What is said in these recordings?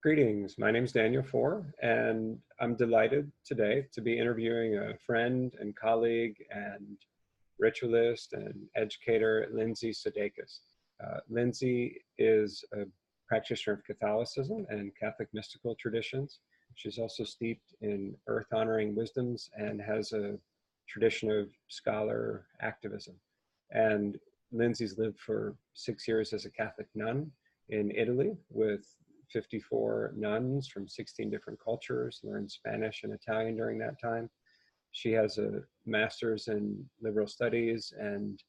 Greetings. My name is Daniel Foor, and I'm delighted today to be interviewing a friend and colleague and ritualist and educator, Lindsay Sudeikis. Lindsay is a practitioner of Catholicism and Catholic mystical traditions. She's also steeped in earth-honoring wisdoms and has a tradition of scholar activism. And Lindsay's lived for 6 years as a Catholic nun in Italy with 54 nuns from 16 different cultures, learned Spanish and Italian during that time. She has a master's in liberal studies and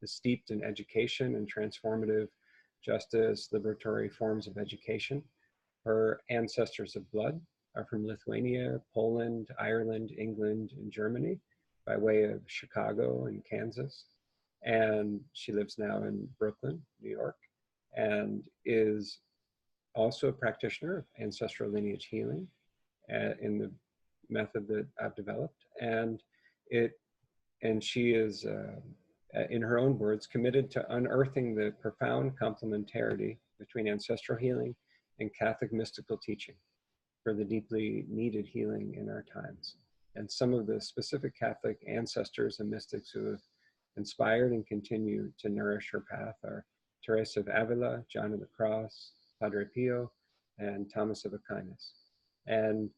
is steeped in education and transformative justice, liberatory forms of education. Her ancestors of blood are from Lithuania, Poland, Ireland, England, and Germany by way of Chicago and Kansas. And she lives now in Brooklyn, New York, and is also a practitioner of ancestral lineage healing in the method that I've developed. And she is, in her own words, committed to unearthing the profound complementarity between ancestral healing and Catholic mystical teaching for the deeply needed healing in our times. And some of the specific Catholic ancestors and mystics who have inspired and continue to nourish her path are Teresa of Avila, John of the Cross, Padre Pio, and Thomas of Aquinas. And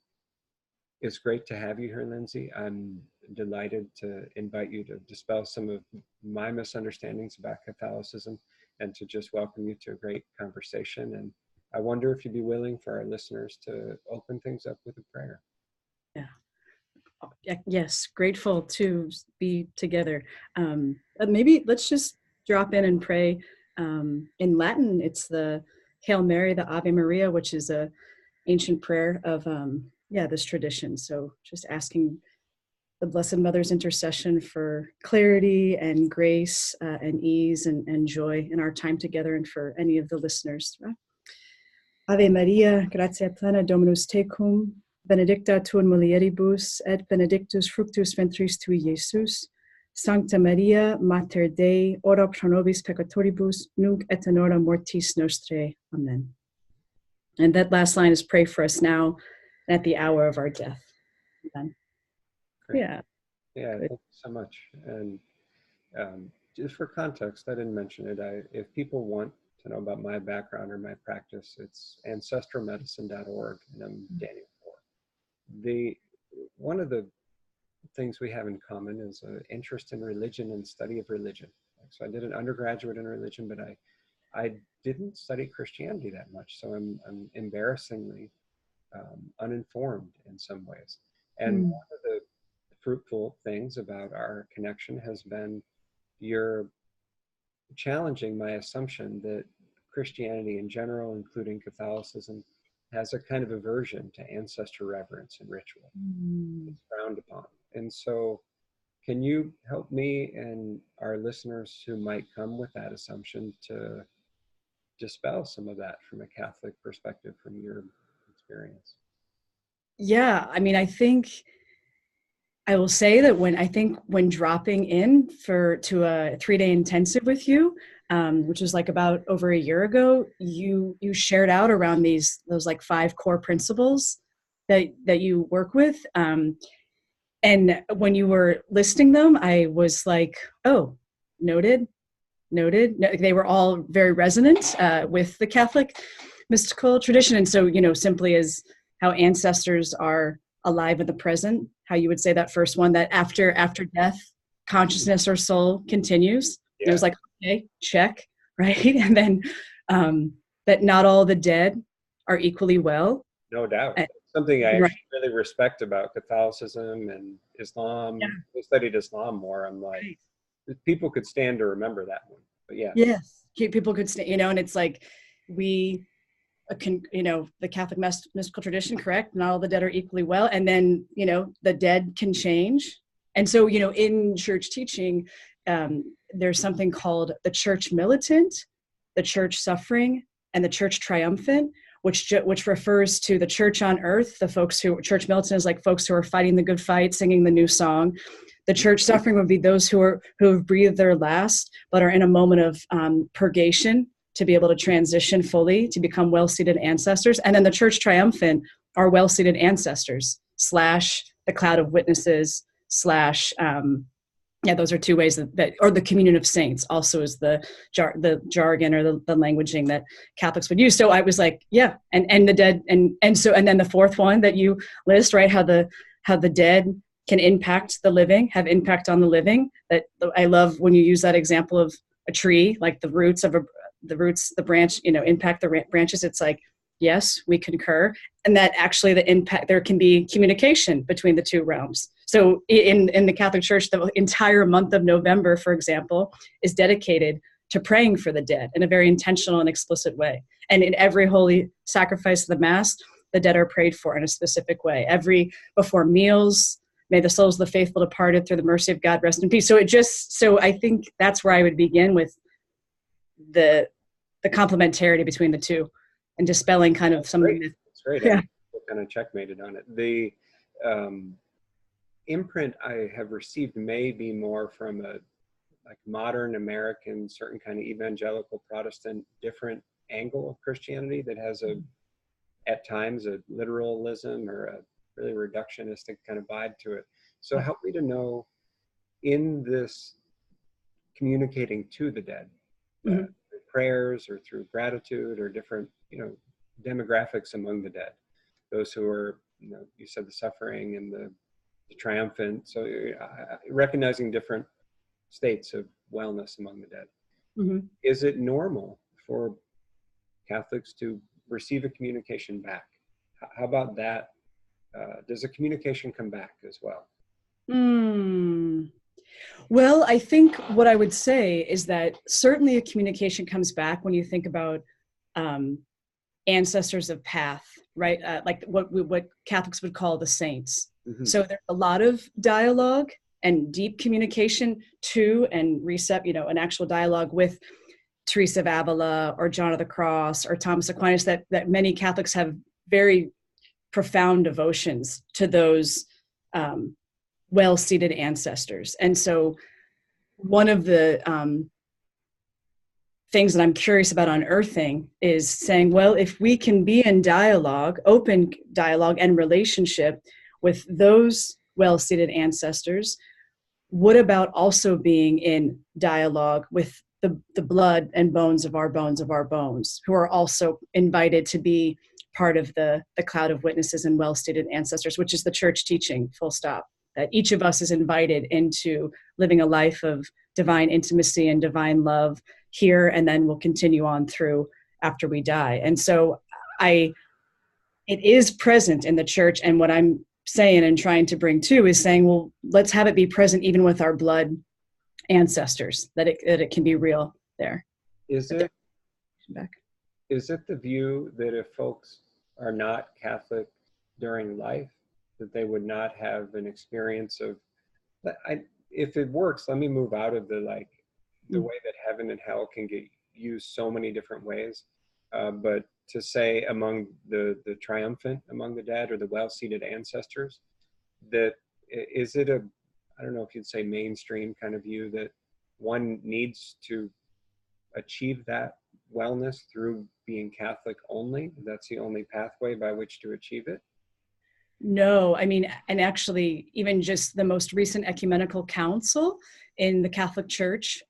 it's great to have you here, Lindsay. I'm delighted to invite you to dispel some of my misunderstandings about Catholicism and to just welcome you to a great conversation. And I wonder if you'd be willing for our listeners to open things up with a prayer. Yeah. Yes, grateful to be together. Maybe let's just drop in and pray. In Latin, it's the Hail Mary, the Ave Maria, which is a ancient prayer of this tradition. So just asking the Blessed Mother's intercession for clarity and grace and ease and joy in our time together, and for any of the listeners. Ave Maria, gratia plena, Dominus tecum, benedicta tu in mulieribus, et benedictus fructus ventris tui, Iesus. Sancta Maria, Mater Dei, ora pro nobis peccatoribus, nunc et in hora mortis nostrae. Amen. And that last line is pray for us now and at the hour of our death. Amen. Great. Yeah. Yeah, thank you so much. And just for context, I didn't mention it. If people want to know about my background or my practice, it's ancestralmedicine.org, and I'm Daniel Foor. One of the things we have in common is an interest in religion and study of religion. So I did an undergraduate in religion, but I didn't study Christianity that much. So I'm embarrassingly uninformed in some ways. And one of the fruitful things about our connection has been your challenging my assumption that Christianity in general, including Catholicism, has a kind of aversion to ancestor reverence and ritual. It's frowned upon. And so can you help me and our listeners who might come with that assumption to dispel some of that from a Catholic perspective, from your experience? Yeah, I mean, I think I will say that when dropping in to a 3-day intensive with you, which was like about over a year ago, you shared out around those like 5 core principles that you work with. And when you were listing them, I was like, oh, noted. They were all very resonant with the Catholic mystical tradition. And so, simply as how ancestors are alive in the present, how you would say that first one, that after death, consciousness or soul continues. Yeah. It was like, okay, check, right? And then that not all the dead are equally well. No doubt. Something I actually really respect about Catholicism and Islam. Yeah. I studied Islam more. I'm like, people could stand to remember that one. But yeah. Yes, people could stand, and it's like the Catholic mystical tradition, correct? Not all the dead are equally well. And then, the dead can change. And so, in church teaching, there's something called the church militant, the church suffering, and the church triumphant, which refers to the church on earth, the folks who, church militant is like folks who are fighting the good fight, singing the new song. The church suffering would be those who have breathed their last, but are in a moment of purgation, to be able to transition fully to become well-seated ancestors. And then the church triumphant are well-seated ancestors slash the cloud of witnesses slash those are two ways that or the communion of saints also is the jargon or the languaging that Catholics would use. So I was like, yeah, and the dead and then the fourth one that you list, right? How the dead can impact the living, have impact on the living. That I love when you use that example of a tree, like the roots, the branch, impact the branches. It's like, yes, we concur. And that actually the impact, there can be communication between the two realms. So in the Catholic Church, the entire month of November, for example, is dedicated to praying for the dead in a very intentional and explicit way. And in every holy sacrifice of the Mass, the dead are prayed for in a specific way. Before meals, may the souls of the faithful departed through the mercy of God rest in peace. So I think that's where I would begin with the complementarity between the two and dispelling kind of some of the myths. It's great. Yeah. Kind of checkmated on it. The imprint I have received may be more from a modern American, certain kind of evangelical Protestant, different angle of Christianity that has at times a literalism or a really reductionistic kind of vibe to it. So help me to know, in this communicating to the dead, through prayers or through gratitude or different, demographics among the dead, those who are, you said the suffering and the triumphant. So recognizing different states of wellness among the dead. Mm-hmm. Is it normal for Catholics to receive a communication back? How about that? Does a communication come back as well? Well, I think what I would say is that certainly a communication comes back when you think about ancestors of path, right? Like what Catholics would call the saints. Mm-hmm. So there's a lot of dialogue and deep communication to and an actual dialogue with Teresa of Avila or John of the Cross or Thomas Aquinas, that many Catholics have very profound devotions to those well-seated ancestors. And so one of the things that I'm curious about unearthing is saying, well, if we can be in dialogue, open dialogue and relationship with those well-seated ancestors, what about also being in dialogue with the blood and bones of our bones, who are also invited to be part of the cloud of witnesses and well-seated ancestors, which is the church teaching, full stop, that each of us is invited into living a life of divine intimacy and divine love here, and then we'll continue on through after we die. And so it is present in the church, and what I'm saying and trying to bring to is saying, well, let's have it be present even with our blood ancestors, that it can be real there. Is it the view that if folks are not Catholic during life, that they would not have an experience of, if it works, let me move out of the way that heaven and hell can get used so many different ways, but to say among the triumphant among the dead or the well-seated ancestors, that is it I don't know if you'd say mainstream kind of view that one needs to achieve that wellness through being Catholic only? That's the only pathway by which to achieve it? No, I mean, and actually even just the most recent ecumenical council in the Catholic Church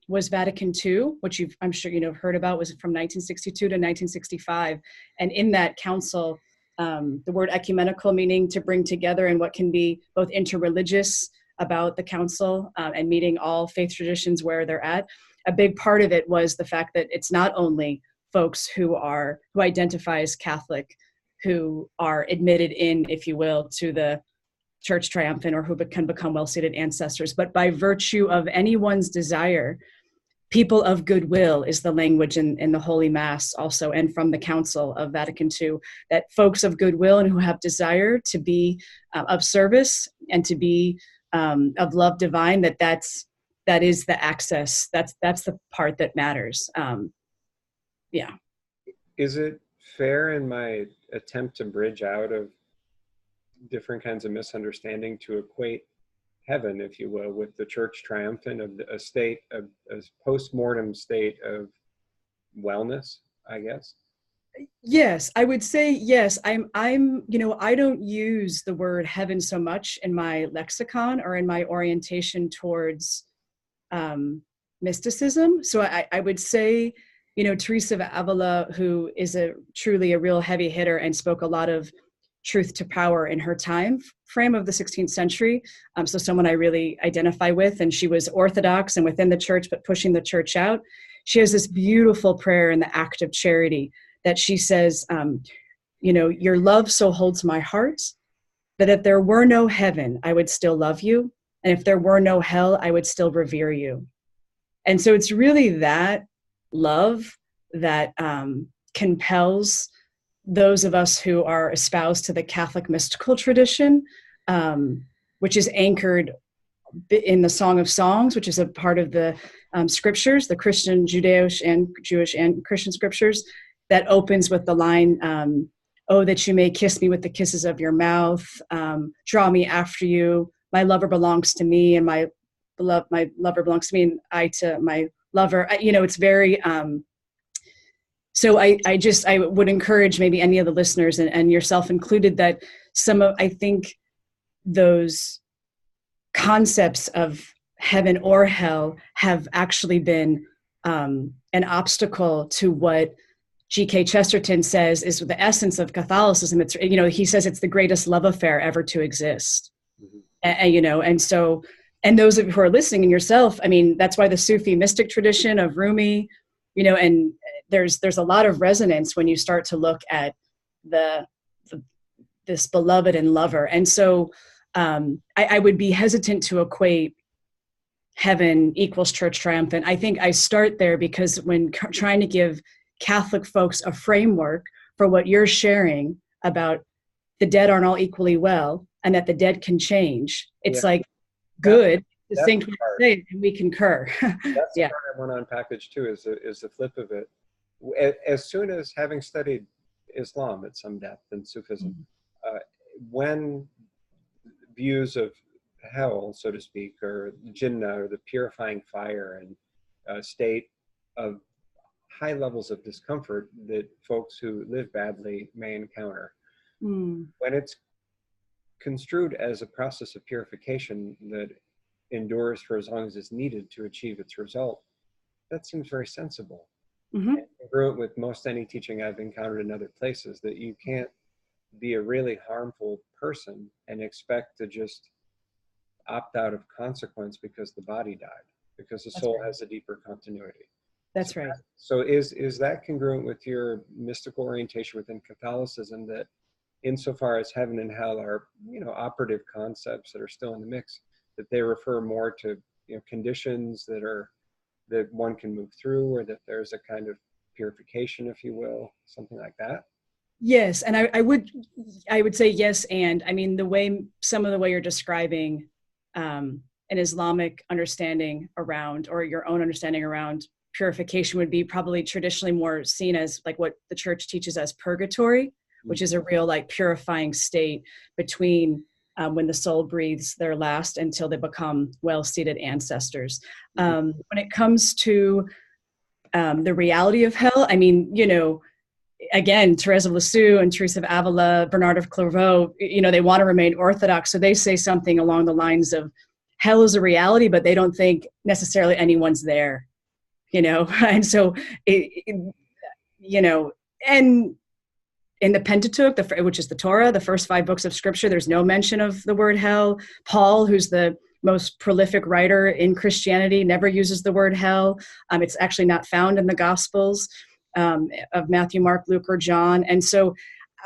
was Vatican II, which I'm sure have heard about, was from 1962 to 1965. And in that council, the word ecumenical meaning to bring together, and what can be both interreligious about the council and meeting all faith traditions where they're at. A big part of it was the fact that it's not only folks who identify as Catholic, who are admitted in, if you will, to the church triumphant, or who can become well-seated ancestors, but by virtue of anyone's desire, people of goodwill is the language in the Holy Mass also, and from the Council of Vatican II, that folks of goodwill and who have desire to be of service and to be of love divine, that is the access. That's the part that matters. Yeah. Is it fair in my attempt to bridge out of different kinds of misunderstanding to equate heaven, if you will, with the church triumphant, of a state of a post-mortem state of wellness, I guess. Yes, I would say yes. I don't use the word heaven so much in my lexicon or in my orientation towards mysticism. So I would say, Teresa of Avila, who is truly a real heavy hitter and spoke a lot of truth to power in her time frame of the 16th century. So someone I really identify with, and she was Orthodox and within the church, but pushing the church out. She has this beautiful prayer in the Act of Charity that she says, your love so holds my heart that if there were no heaven, I would still love you. And if there were no hell, I would still revere you. And so it's really that love that compels those of us who are espoused to the Catholic mystical tradition, which is anchored in the Song of Songs, which is a part of the scriptures, the Christian, Jewish and Christian scriptures, that opens with the line, oh, that you may kiss me with the kisses of your mouth, draw me after you, my lover belongs to me, and my lover belongs to me, and I to my lover. It's very, so I would encourage maybe any of the listeners and yourself included that I think those concepts of heaven or hell have actually been an obstacle to what G.K. Chesterton says is the essence of Catholicism. It's, he says it's the greatest love affair ever to exist. Mm-hmm. And those of you who are listening and yourself, that's why the Sufi mystic tradition of Rumi, and there's a lot of resonance when you start to look at this beloved and lover. And so I would be hesitant to equate heaven equals church triumphant. I think I start there because when trying to give Catholic folks a framework for what you're sharing about the dead aren't all equally well and that the dead can change, it's like good, distinct way to say it, and we concur. That's the part I want to unpackage too, is the flip of it. As soon as having studied Islam at some depth and Sufism, when views of hell, so to speak, or Jinnah, or the purifying fire, and a state of high levels of discomfort that folks who live badly may encounter, when it's construed as a process of purification that endures for as long as it's needed to achieve its result, that seems very sensible. Mm-hmm. And congruent with most any teaching I've encountered in other places, that you can't be a really harmful person and expect to just opt out of consequence because the body died, because the soul has a deeper continuity. That's right. So is that congruent with your mystical orientation within Catholicism, that insofar as heaven and hell are, operative concepts that are still in the mix, that they refer more to, conditions that one can move through, or that there's a kind of purification, if you will, something like that? Yes, and I would say yes, and some of the way you're describing an Islamic understanding around, or your own understanding around purification, would be probably traditionally more seen as like what the church teaches as purgatory, which is a real like purifying state between when the soul breathes their last until they become well-seated ancestors. When it comes to the reality of hell, again, Therese of Lisieux and Teresa of Avila, Bernard of Clairvaux, they want to remain Orthodox. So they say something along the lines of hell is a reality, but they don't think necessarily anyone's there, And so, and in the Pentateuch, which is the Torah, the first 5 books of scripture, there's no mention of the word hell. Paul, who's the most prolific writer in Christianity, never uses the word hell. It's actually not found in the Gospels of Matthew, Mark, Luke, or John. And so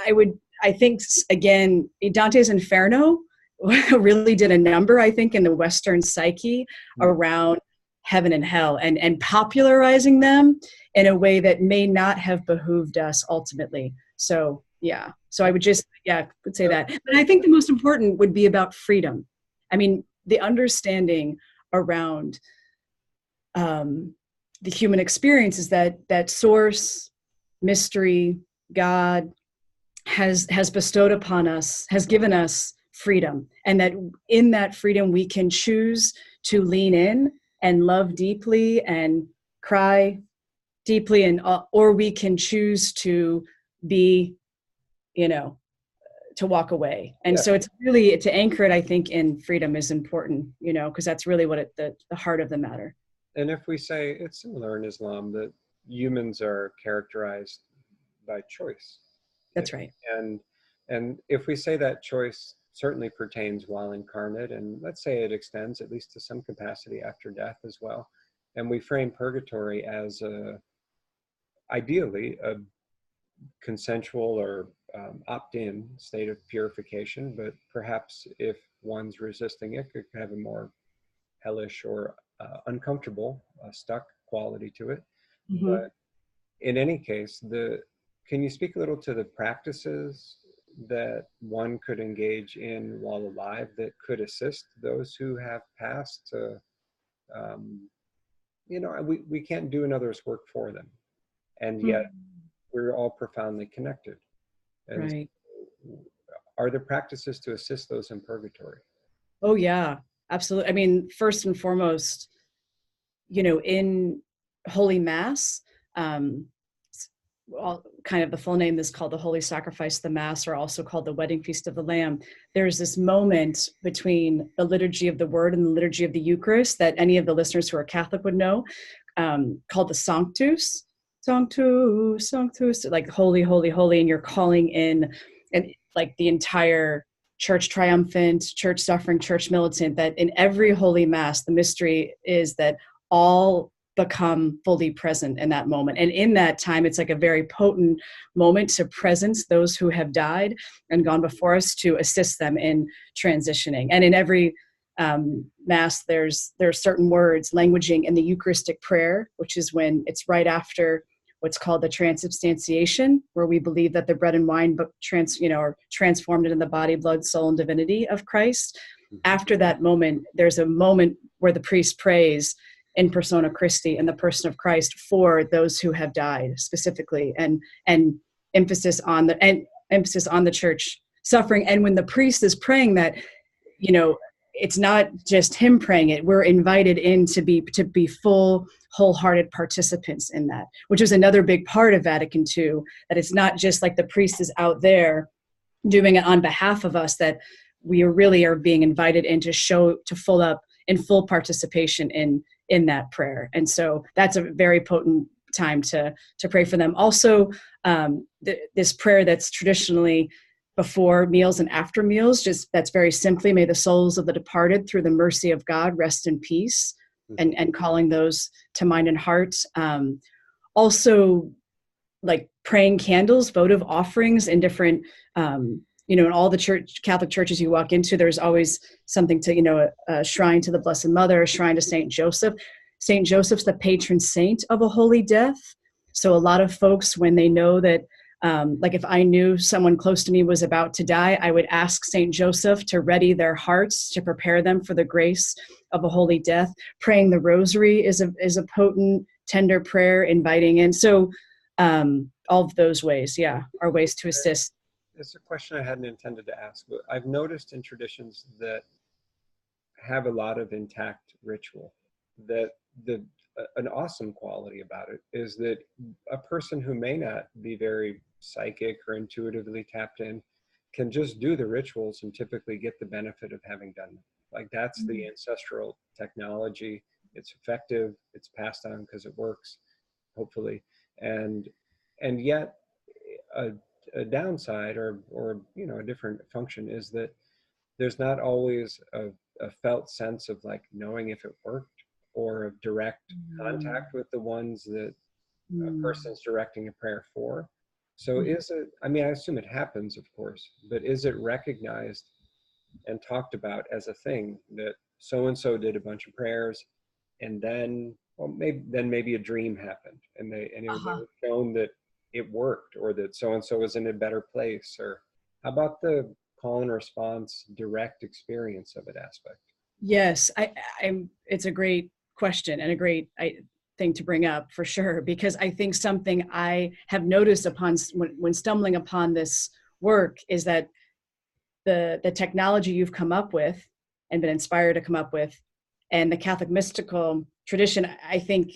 I think, again, Dante's Inferno really did a number, I think, in the Western psyche around heaven and hell, and popularizing them in a way that may not have behooved us ultimately. So, so I would say that. But I think the most important would be about freedom. The understanding around the human experience is that source, mystery, God has bestowed upon us, has given us freedom, and that in that freedom we can choose to lean in and love deeply and cry deeply, and or we can choose to be, you know, to walk away. And Yeah. so it's really, to anchor it, I think, in freedom is important, you know, because that's really what the heart of the matter. And if we say, it's similar in Islam that humans are characterized by choice. That's right. And if we say that choice certainly pertains while incarnate, and let's say it extends at least to some capacity after death as well, and we frame purgatory as ideally a consensual or opt-in state of purification, but perhaps if one's resisting it, it could have a more hellish or uncomfortable, stuck quality to it. Mm-hmm. But in any case, can you speak a little to the practices that one could engage in while alive that could assist those who have passed to, we can't do another's work for them, and yet we're all profoundly connected. And Right. are there practices to assist those in purgatory? Oh yeah, absolutely. I mean, first and foremost, you know, in Holy Mass, kind of the full name is called the Holy Sacrifice of the Mass, or also called the Wedding Feast of the Lamb. There's this moment between the liturgy of the Word and the liturgy of the Eucharist that any of the listeners who are Catholic would know, called the Sanctus, Sanctus, Sanctus, like holy, holy, holy, and you're calling in, and like the entire church triumphant, church suffering, church militant, that in every Holy Mass, the mystery is that all become fully present in that moment. And in that time, it's like a very potent moment to presence those who have died and gone before us, to assist them in transitioning. And in every Mass, there's certain words, languaging in the Eucharistic prayer, which is when it's right after what's called the transubstantiation, where we believe that the bread and wine are transformed into the body, blood, soul, and divinity of Christ. After that moment, there's a moment where the priest prays in persona Christi, in the person of Christ, for those who have died specifically, and emphasis on the church suffering. And when the priest is praying that, you know, it's not just him praying it, we're invited in to be full, wholehearted participants in that, which is another big part of Vatican II, that it's not just like the priest is out there doing it on behalf of us, that we really are being invited in to full participation in that prayer. And so that's a very potent time to pray for them. Also, this prayer that's traditionally before meals and after meals, just that's very simply, may the souls of the departed through the mercy of God rest in peace, and calling those to mind and heart. Also, like praying candles, votive offerings in different, in all the Catholic churches you walk into, there's always something to, a shrine to the Blessed Mother, a shrine to Saint Joseph. Saint Joseph's the patron saint of a holy death. So a lot of folks, when they know that, like if I knew someone close to me was about to die, I would ask Saint Joseph to ready their hearts, to prepare them for the grace of a holy death. Praying the rosary is a potent, tender prayer, inviting in. So all of those ways, are ways to assist. It's a question I hadn't intended to ask, but I've noticed in traditions that have a lot of intact ritual, that an awesome quality about it is that a person who may not be very psychic or intuitively tapped in can just do the rituals and typically get the benefit of having done them. Like that's the ancestral technology. It's effective. It's passed on because it works, hopefully. And yet a downside or a different function is that there's not always a felt sense of like knowing if it worked, or of direct contact with the ones that a person's directing a prayer for. So is it, I assume it happens, of course, but is it recognized and talked about as a thing that so-and-so did a bunch of prayers, and then, maybe a dream happened, and they were shown that it worked, or that so-and-so was in a better place? Or how about the call and response, direct experience of it aspect? Yes, it's a great question and a great thing to bring up, for sure, because I think something I have noticed when stumbling upon this work is that the technology you've come up with and been inspired to come up with, and the Catholic mystical tradition, I think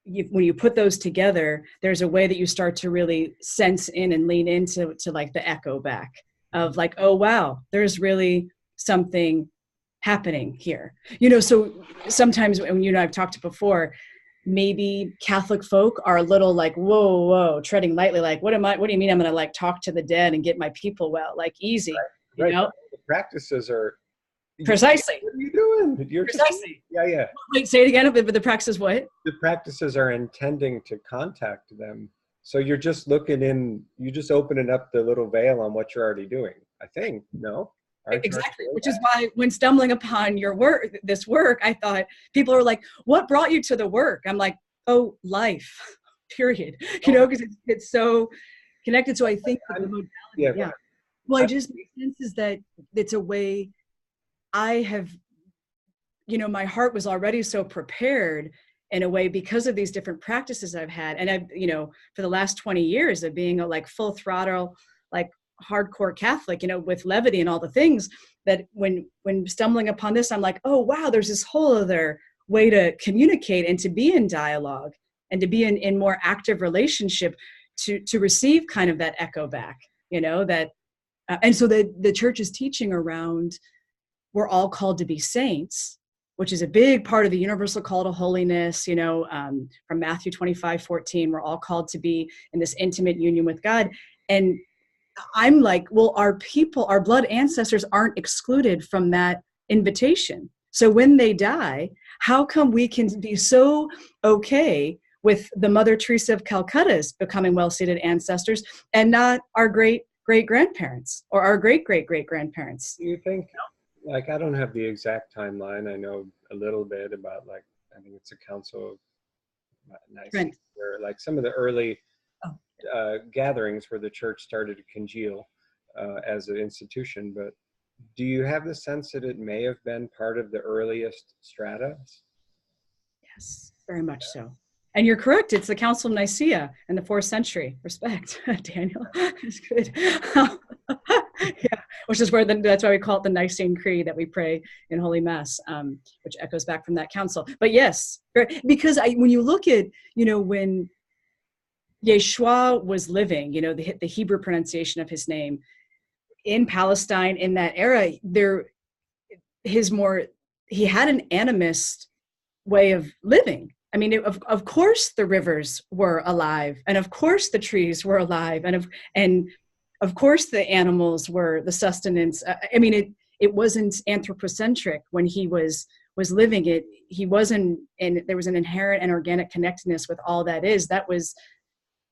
when you put those together, there's a way that you start to really sense in and lean into like the echo back of like, oh, wow, there's really something happening here. So sometimes when you and I've talked before, maybe Catholic folk are a little like, whoa, treading lightly. Like, what do you mean I'm going to like talk to the dead and get my people well? Like easy, right. The practices are precisely. What are you doing? You're precisely. Yeah. Wait, say it again. But the practice what? The practices are intending to contact them. So you're just opening up the little veil on what you're already doing. I think, no? Exactly, which is why when stumbling upon this work, I thought people are like, what brought you to the work? I'm like, oh, life, period. Because it's so connected. So I think that the modality, well, I just make sense is that it's a way I have, my heart was already so prepared in a way because of these different practices I've had. And I've, for the last 20 years of being a like full throttle, like hardcore Catholic, with levity and all the things, that when stumbling upon this, I'm like, oh, wow, there's this whole other way to communicate and to be in dialogue and to be in more active relationship to receive kind of that echo back, that, and so the church's teaching around, we're all called to be saints, which is a big part of the universal call to holiness, from Matthew 25:14, we're all called to be in this intimate union with God. And I'm like, well, our blood ancestors aren't excluded from that invitation. So when they die, how come we can be so okay with the Mother Teresa of Calcutta's becoming well-seated ancestors and not our great-great-grandparents or our great-great-great-grandparents? Do you think, like, I don't have the exact timeline. I know a little bit about, like, I think it's a council of Nicaea, where like some of the early gatherings where the church started to congeal as an institution. But do you have the sense that it may have been part of the earliest strata? Yes, very much so. And you're correct. It's the Council of Nicaea in the 4th century. Respect, Daniel. That's good. Yeah, which is where that's why we call it the Nicene Creed that we pray in Holy Mass, which echoes back from that council. But yes, because when you look at, when Yeshua was living, the Hebrew pronunciation of his name in Palestine in that era, he had an animist way of living. I mean, of course the rivers were alive, and of course the trees were alive, and of course the animals were the sustenance. I mean, it wasn't anthropocentric when he was living it. He wasn't, and there was an inherent and organic connectedness with all that is. That was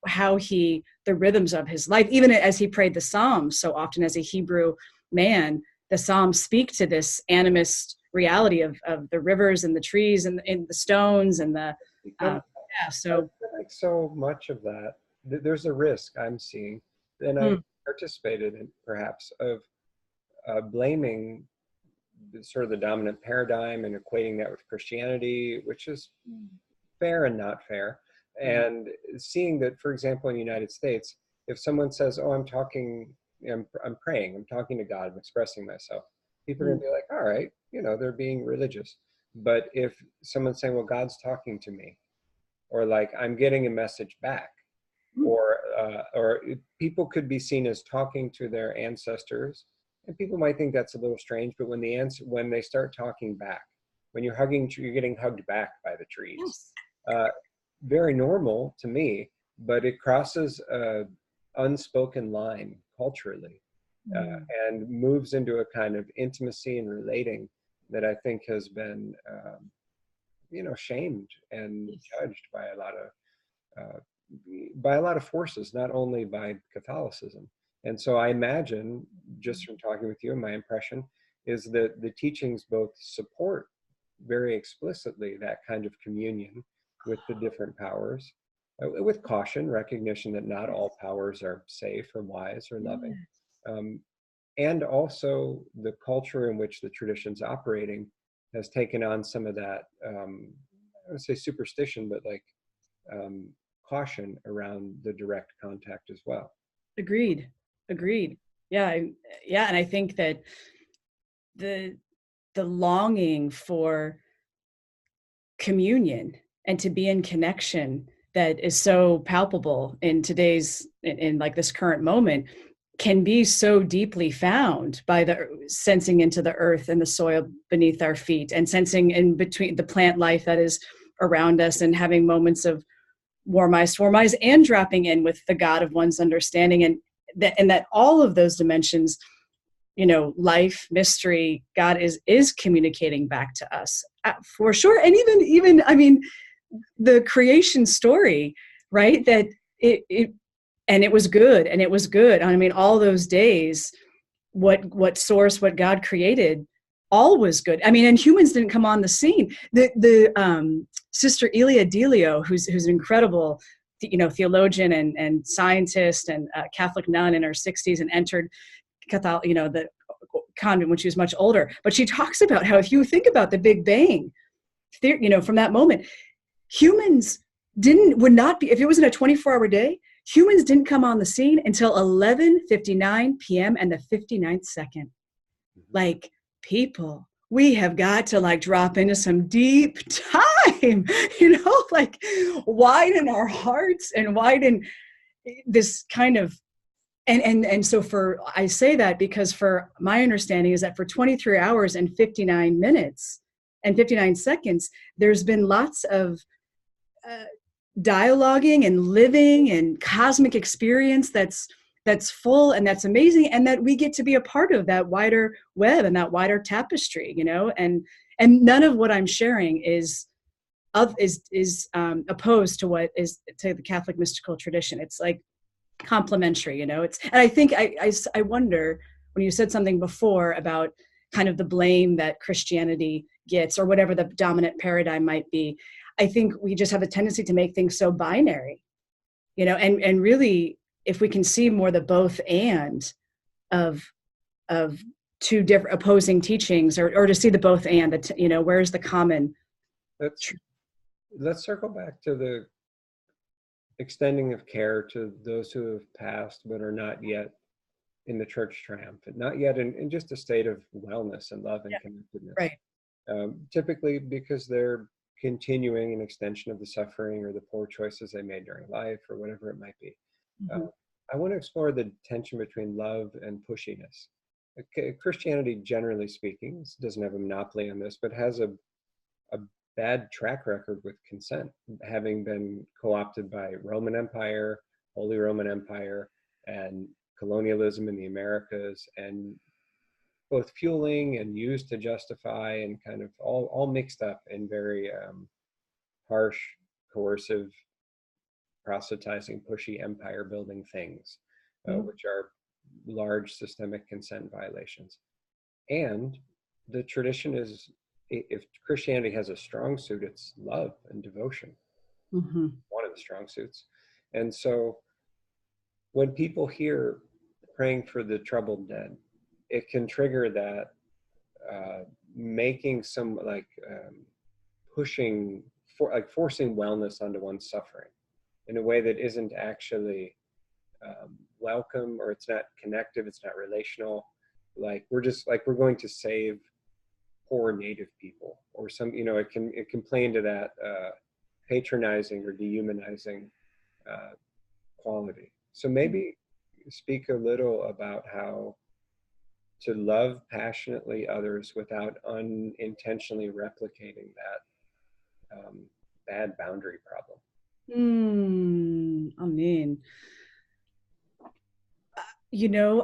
how the rhythms of his life, even as he prayed the Psalms so often as a Hebrew man, the Psalms speak to this animist reality of the rivers and the trees and the stones and the, so. Like so much of that, there's a risk I'm seeing, and I participated in perhaps of blaming sort of the dominant paradigm and equating that with Christianity, which is fair and not fair. And seeing that, for example, in the United States, if someone says, oh, I'm praying, I'm talking to God, I'm expressing myself, people are going to be like, all right, they're being religious. But if someone's saying, well, God's talking to me, or like I'm getting a message back, or people could be seen as talking to their ancestors, and people might think that's a little strange, but when they start talking back, when you're getting hugged back by the trees. Very normal to me, but it crosses a unspoken line culturally and moves into a kind of intimacy and relating that I think has been, shamed and judged by a lot of forces, not only by Catholicism. And so I imagine, just from talking with you, my impression is that the teachings both support very explicitly that kind of communion with the different powers, with caution, recognition that not all powers are safe or wise or loving. And also the culture in which the tradition's operating has taken on some of that, I would say superstition, but like caution around the direct contact as well. Agreed. Yeah. And I think that the longing for communion and to be in connection that is so palpable in today's, in like this current moment, can be so deeply found by the sensing into the earth and the soil beneath our feet, and sensing in between the plant life that is around us, and having moments of warm eyes, and dropping in with the God of one's understanding. And that all of those dimensions, life, mystery, God is communicating back to us for sure. And even, I mean, the creation story, right? That it was good, and it was good. I mean, all those days, what source, what God created, all was good. I mean, and humans didn't come on the scene. The Sister Elia Delio, who's an incredible, theologian and scientist and Catholic nun in her 60s, and entered Catholic, the convent when she was much older. But she talks about how, if you think about the Big Bang, from that moment, humans would not be, if it wasn't a 24-hour day, humans didn't come on the scene until 11:59 p.m. and the 59th second. Like, people, we have got to like drop into some deep time, like widen our hearts and widen this kind of, and so I say that because for my understanding is that for 23 hours and 59 minutes and 59 seconds, there's been lots of dialoguing and living and cosmic experience that's full and that's amazing, and that we get to be a part of that wider web and that wider tapestry, and none of what I'm sharing is opposed to what is to the Catholic mystical tradition. It's like complementary, and I think I wonder, when you said something before about kind of the blame that Christianity gets, or whatever the dominant paradigm might be, I think we just have a tendency to make things so binary, and really, if we can see more the both and of two different opposing teachings, or to see the both and, where's the common. Let's circle back to the extending of care to those who have passed but are not yet in the church triumphant, not yet in just a state of wellness and love and connectedness. Right. Typically because they're continuing an extension of the suffering or the poor choices they made during life, or whatever it might be. Mm-hmm. I want to explore the tension between love and pushiness. Christianity, generally speaking, doesn't have a monopoly on this, but has a bad track record with consent, having been co-opted by Roman Empire, Holy Roman Empire, and colonialism in the Americas, and both fueling and used to justify, and kind of all mixed up in very harsh, coercive, proselytizing, pushy, empire building things, which are large systemic consent violations. And the tradition is, if Christianity has a strong suit, it's love and devotion. Mm-hmm. One of the strong suits. And so when people hear praying for the troubled dead, it can trigger that making some pushing for forcing wellness onto one's suffering in a way that isn't actually welcome, or it's not connective, it's not relational. Like we're going to save poor native people, or some, it can play into that patronizing or dehumanizing quality. So maybe speak a little about how to love passionately others without unintentionally replicating that bad boundary problem. Amen.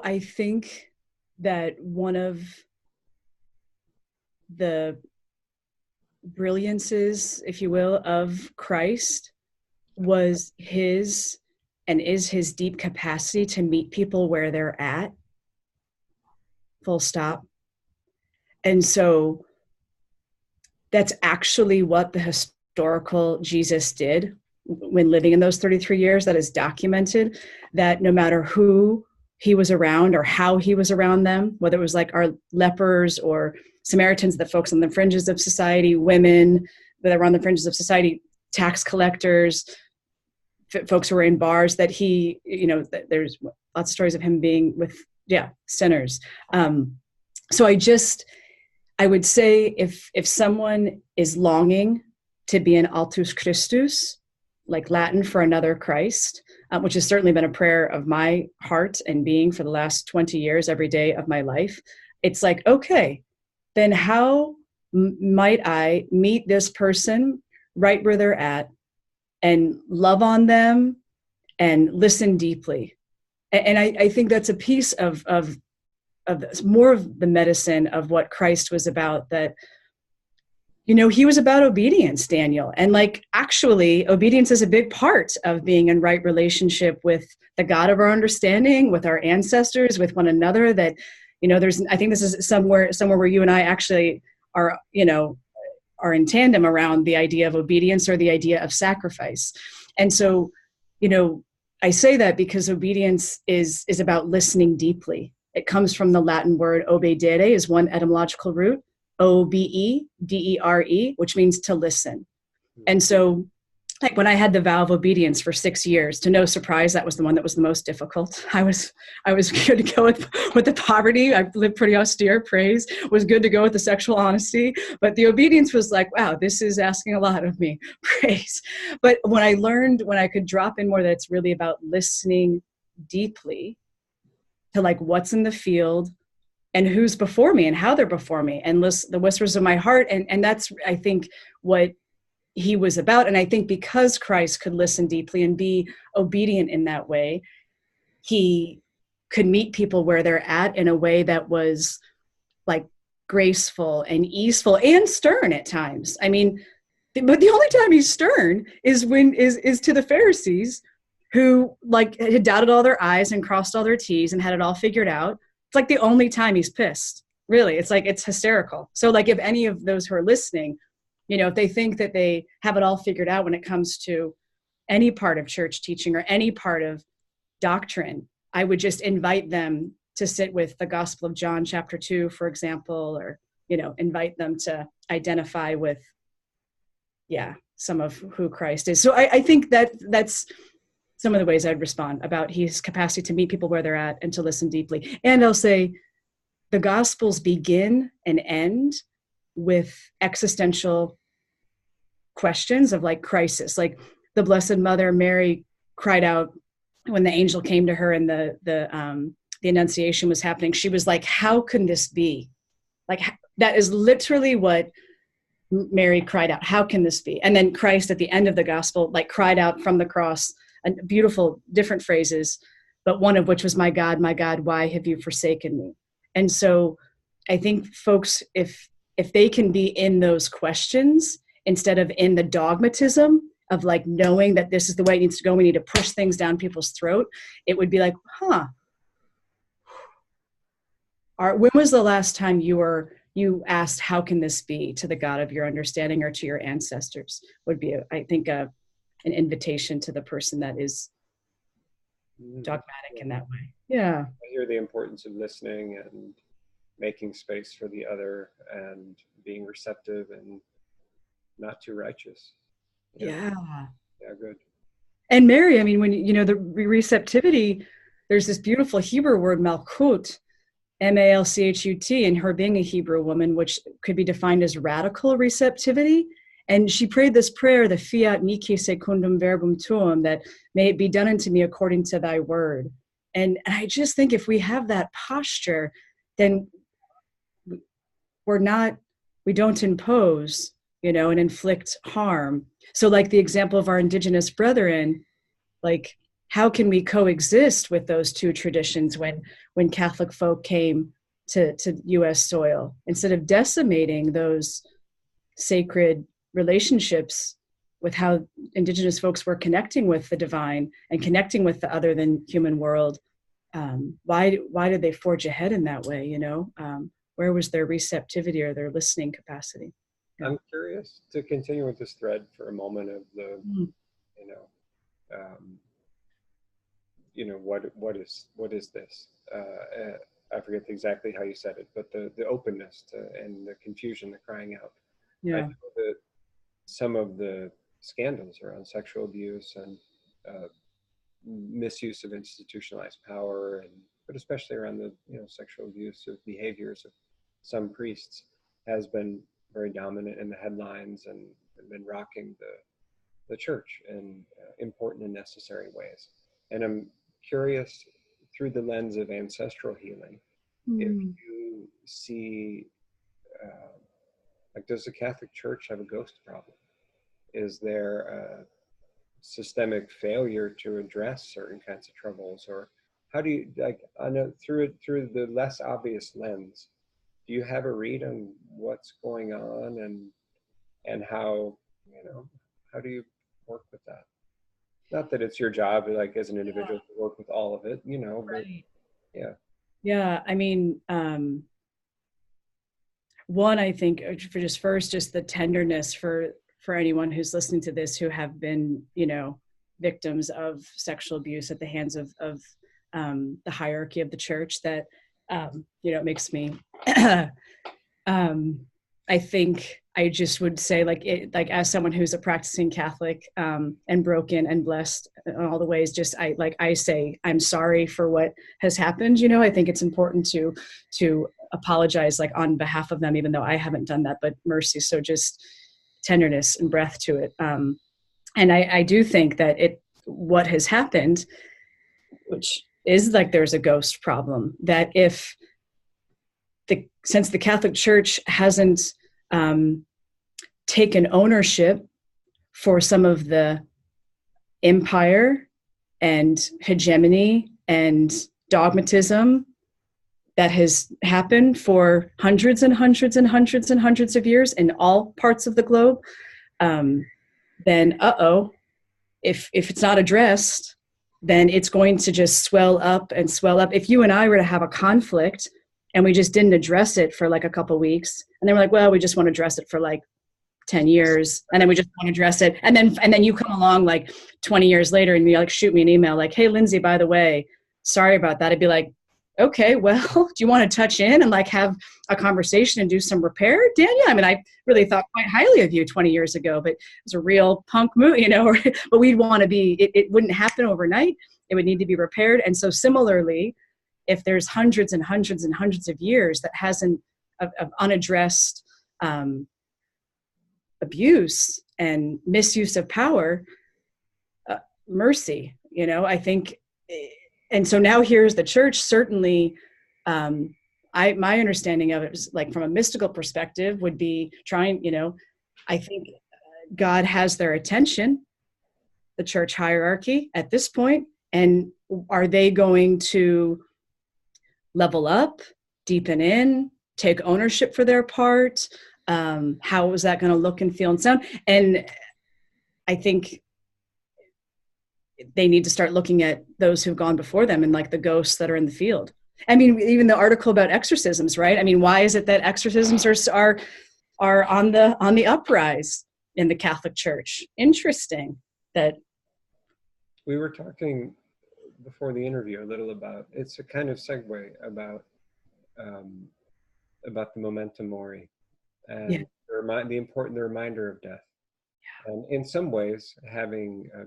I think that one of the brilliances, if you will, of Christ was his and is his deep capacity to meet people where they're at, full stop. And so that's actually what the historical Jesus did when living in those 33 years. That is documented, that no matter who he was around or how he was around them, whether it was like our lepers or Samaritans, the folks on the fringes of society, women that were on the fringes of society, tax collectors, folks who were in bars, that he, there's lots of stories of him being with, sinners. So I would say if someone is longing to be an altus Christus, like Latin for another Christ, which has certainly been a prayer of my heart and being for the last 20 years, every day of my life. It's like, okay, then how might I meet this person right where they're at and love on them and listen deeply? And I think that's a piece of this, more of the medicine of what Christ was about, that, you know, he was about obedience, Daniel. And like, actually, obedience is a big part of being in right relationship with the God of our understanding, with our ancestors, with one another. That, you know, I think this is somewhere where you and I actually are, you know, are in tandem around the idea of obedience or the idea of sacrifice. And so, you know, I say that because obedience is about listening deeply. It comes from the Latin word obedere, is one etymological root, obedere, which means to listen. And so, like, when I had the vow of obedience for 6 years, to no surprise, that was the one that was the most difficult. I was good to go with the poverty. I lived pretty austere, praise. Was good to go with the sexual honesty. But the obedience was like, wow, this is asking a lot of me, praise. But when I learned, when I could drop in more, that it's really about listening deeply to like what's in the field and who's before me and how they're before me, and listen the whispers of my heart. And that's, I think, what he was about. And I think because Christ could listen deeply and be obedient in that way, he could meet people where they're at in a way that was like graceful and easeful and stern at times. I mean, but the only time he's stern is when is to the Pharisees, who like had dotted all their I's and crossed all their T's and had it all figured out. It's like the only time he's pissed, really. It's like, it's hysterical. So like, if any of those who are listening, you know, if they think that they have it all figured out when it comes to any part of church teaching or any part of doctrine, I would just invite them to sit with the Gospel of John chapter 2, for example, or, you know, invite them to identify with, some of who Christ is. So I think that's some of the ways I'd respond about his capacity to meet people where they're at and to listen deeply. And I'll say the Gospels begin and end with existential questions of like crisis. Like the Blessed Mother Mary cried out when the angel came to her and the Annunciation was happening. She was like, how can this be? Like, that is literally what Mary cried out. How can this be? And then Christ at the end of the gospel, like, cried out from the cross, and beautiful different phrases, but one of which was, my God, why have you forsaken me? And so I think folks, if they can be in those questions instead of in the dogmatism of like knowing that this is the way it needs to go, we need to push things down people's throat, it would be like, when was the last time you asked, how can this be, to the God of your understanding or to your ancestors? Would be, I think, an invitation to the person that is dogmatic in that way. Yeah. I hear the importance of listening and making space for the other and being receptive and not too righteous. Yeah. Yeah, good. And Mary, I mean, when, you know, the receptivity, there's this beautiful Hebrew word, malchut, M-A-L-C-H-U-T, and her being a Hebrew woman, which could be defined as radical receptivity. And she prayed this prayer, the fiat mihi secundum verbum tuum, that may it be done unto me according to thy word. And I just think if we have that posture, then we don't impose, you know, and inflict harm. So like the example of our indigenous brethren, like, how can we coexist with those two traditions when Catholic folk came to U.S. soil? Instead of decimating those sacred relationships with how indigenous folks were connecting with the divine and connecting with the other than human world, why did they forge ahead in that way? You know, where was their receptivity or their listening capacity? Yeah. I'm curious to continue with this thread for a moment of the, what is this? I forget exactly how you said it, but the openness to, and the confusion, the crying out. Yeah. I know that some of the scandals around sexual abuse and misuse of institutionalized power, but especially around the sexual abuse of behaviors of some priests, has been very dominant in the headlines and been rocking the church in important and necessary ways. And I'm curious, through the lens of ancestral healing, if you see, like, does the Catholic Church have a ghost problem? Is there a systemic failure to address certain kinds of troubles? Or how do you, like, on a, through the less obvious lens, do you have a read on what's going on, and how, how do you work with that? Not that it's your job, like, as an individual, to work with all of it, but yeah. Yeah, I mean, one, I think for just the tenderness for anyone who's listening to this who have been, victims of sexual abuse at the hands of the hierarchy of the church, that, it makes me, I think I just would say, like, as someone who's a practicing Catholic, and broken and blessed in all the ways, I say, I'm sorry for what has happened. I think it's important to apologize, like, on behalf of them, even though I haven't done that, but mercy. So just tenderness and breath to it. And I do think that what has happened, which is, like, there's a ghost problem, that since the Catholic Church hasn't taken ownership for some of the empire and hegemony and dogmatism that has happened for hundreds and hundreds and hundreds and hundreds of years in all parts of the globe, then if it's not addressed, then it's going to just swell up and swell up. If you and I were to have a conflict and we just didn't address it for, like, a couple of weeks, and then we're like, well, we just want to address it for, like, 10 years, and then we just want to address it, and then you come along, like, 20 years later, and you, like, shoot me an email like, hey, Lindsay, by the way, sorry about that. I'd be like, okay, well, do you want to touch in and, like, have a conversation and do some repair, Daniel? I mean, I really thought quite highly of you 20 years ago, but it was a real punk move, but we'd want to be, it wouldn't happen overnight. It would need to be repaired. And so similarly, if there's hundreds and hundreds and hundreds of years that hasn't, of unaddressed abuse and misuse of power, mercy, I think. And so now here's the church. Certainly, my understanding of it is, like, from a mystical perspective, would be trying, I think God has their attention, the church hierarchy at this point, and are they going to level up, deepen in, take ownership for their part? How is that going to look and feel and sound? And I think they need to start looking at those who've gone before them and, like, the ghosts that are in the field. I mean, even the article about exorcisms, right? I mean, why is it that exorcisms are on the uprise in the Catholic Church? Interesting that. We were talking before the interview a little about, it's a kind of segue about the memento mori, and the reminder of death. And in some ways,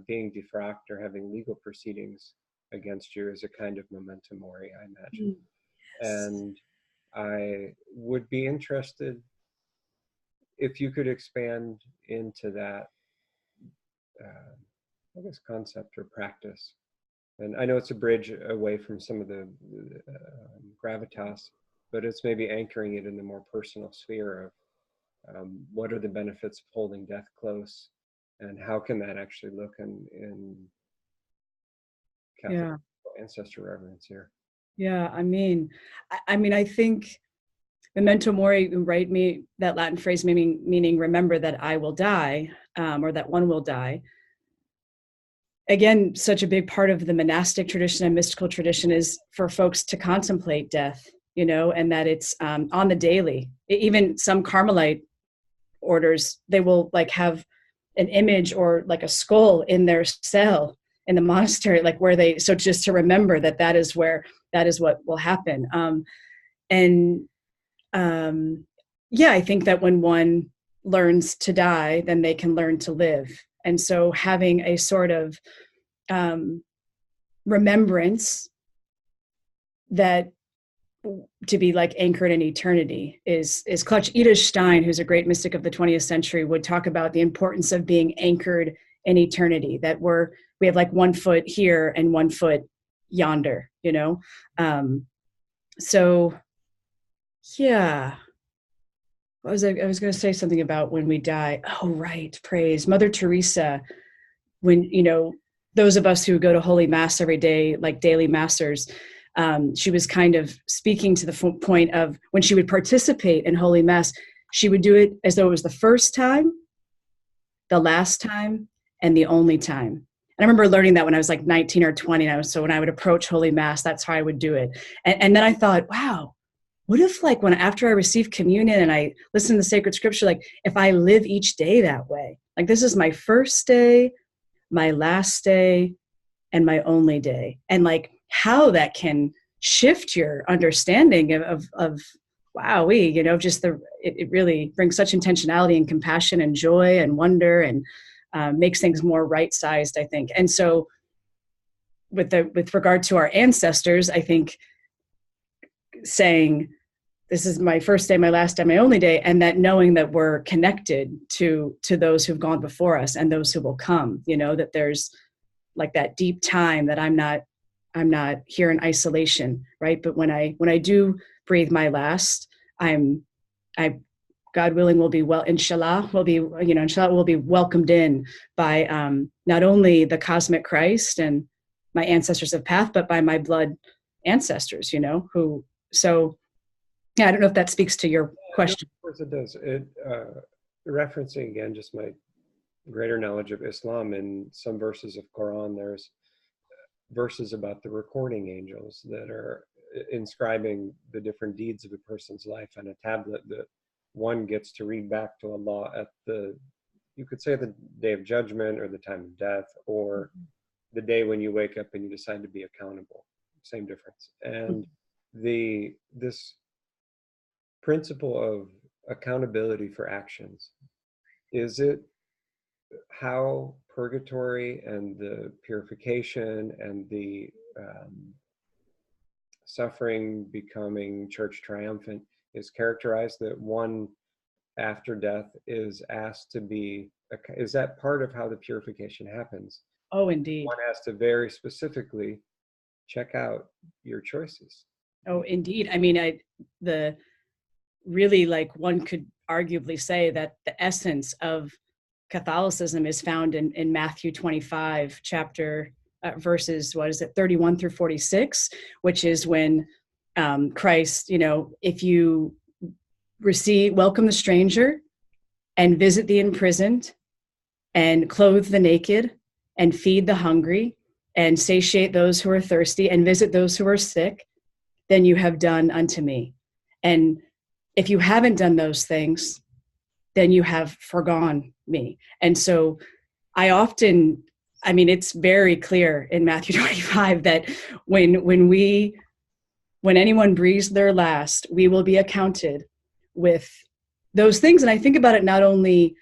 being defrocked or having legal proceedings against you is a kind of memento mori, I imagine. Yes. And I would be interested if you could expand into that, I guess, concept or practice. And I know it's a bridge away from some of the gravitas, but it's maybe anchoring it in the more personal sphere of, what are the benefits of holding death close, and how can that actually look in Catholic ancestor reverence here? Yeah, I mean, I think memento mori, right? That Latin phrase meaning remember that I will die, or that one will die. Again, such a big part of the monastic tradition and mystical tradition is for folks to contemplate death, and that it's on the daily. Even some Carmelite orders, they will, like, have an image or, like, a skull in their cell in the monastery, like, so just to remember that is what will happen. I think that when one learns to die, then they can learn to live. And so having a sort of remembrance that to be like anchored in eternity is clutch. Edith Stein, who's a great mystic of the 20th century, would talk about the importance of being anchored in eternity, that we have like one foot here and one foot yonder, you know? So yeah, I was going to say something about when we die. Oh, right. Praise Mother Teresa. When, you know, those of us who go to Holy Mass every day, like daily massers, she was kind of speaking to the point of when she would participate in Holy Mass, she would do it as though it was the first time, the last time, and the only time. And I remember learning that when I was like 19 or 20. So when I would approach Holy Mass, that's how I would do it. And then I thought, wow, what if like after I receive communion and I listen to the sacred scripture, like if I live each day that way, like this is my first day, my last day, and my only day. And like how that can shift your understanding of wowee, you know, just it really brings such intentionality and compassion and joy and wonder, and makes things more right-sized, I think. And so with regard to our ancestors, I think saying this is my first day, my last day, my only day, and that knowing that we're connected to those who've gone before us and those who will come, you know, that there's like that deep time, that I'm not here in isolation, right? But when I do breathe my last, God willing, will be inshallah will be welcomed in by not only the cosmic Christ and my ancestors of path, but by my blood ancestors, you know, yeah, I don't know if that speaks to your question. No, of course it does. Referencing again, just my greater knowledge of Islam, in some verses of Quran, there's verses about the recording angels that are inscribing the different deeds of a person's life on a tablet that one gets to read back to Allah at you could say the day of judgment or the time of death, or the day when you wake up and you decide to be accountable. Same difference. And this principle of accountability for actions, is it how purgatory and the purification and the suffering becoming church triumphant is characterized, that one after death is asked to be, is that part of how the purification happens? Oh, indeed. One has to very specifically check out your choices. Oh, indeed. I mean, really, like, one could arguably say that the essence of Catholicism is found in Matthew 25, verses, 31 through 46, which is when Christ, you know, if you welcome the stranger and visit the imprisoned and clothe the naked and feed the hungry and satiate those who are thirsty and visit those who are sick, then you have done unto me. And if you haven't done those things, then you have forgone me. And so it's very clear in Matthew 25 that when anyone breathes their last, we will be accounted with those things. And I think about it not only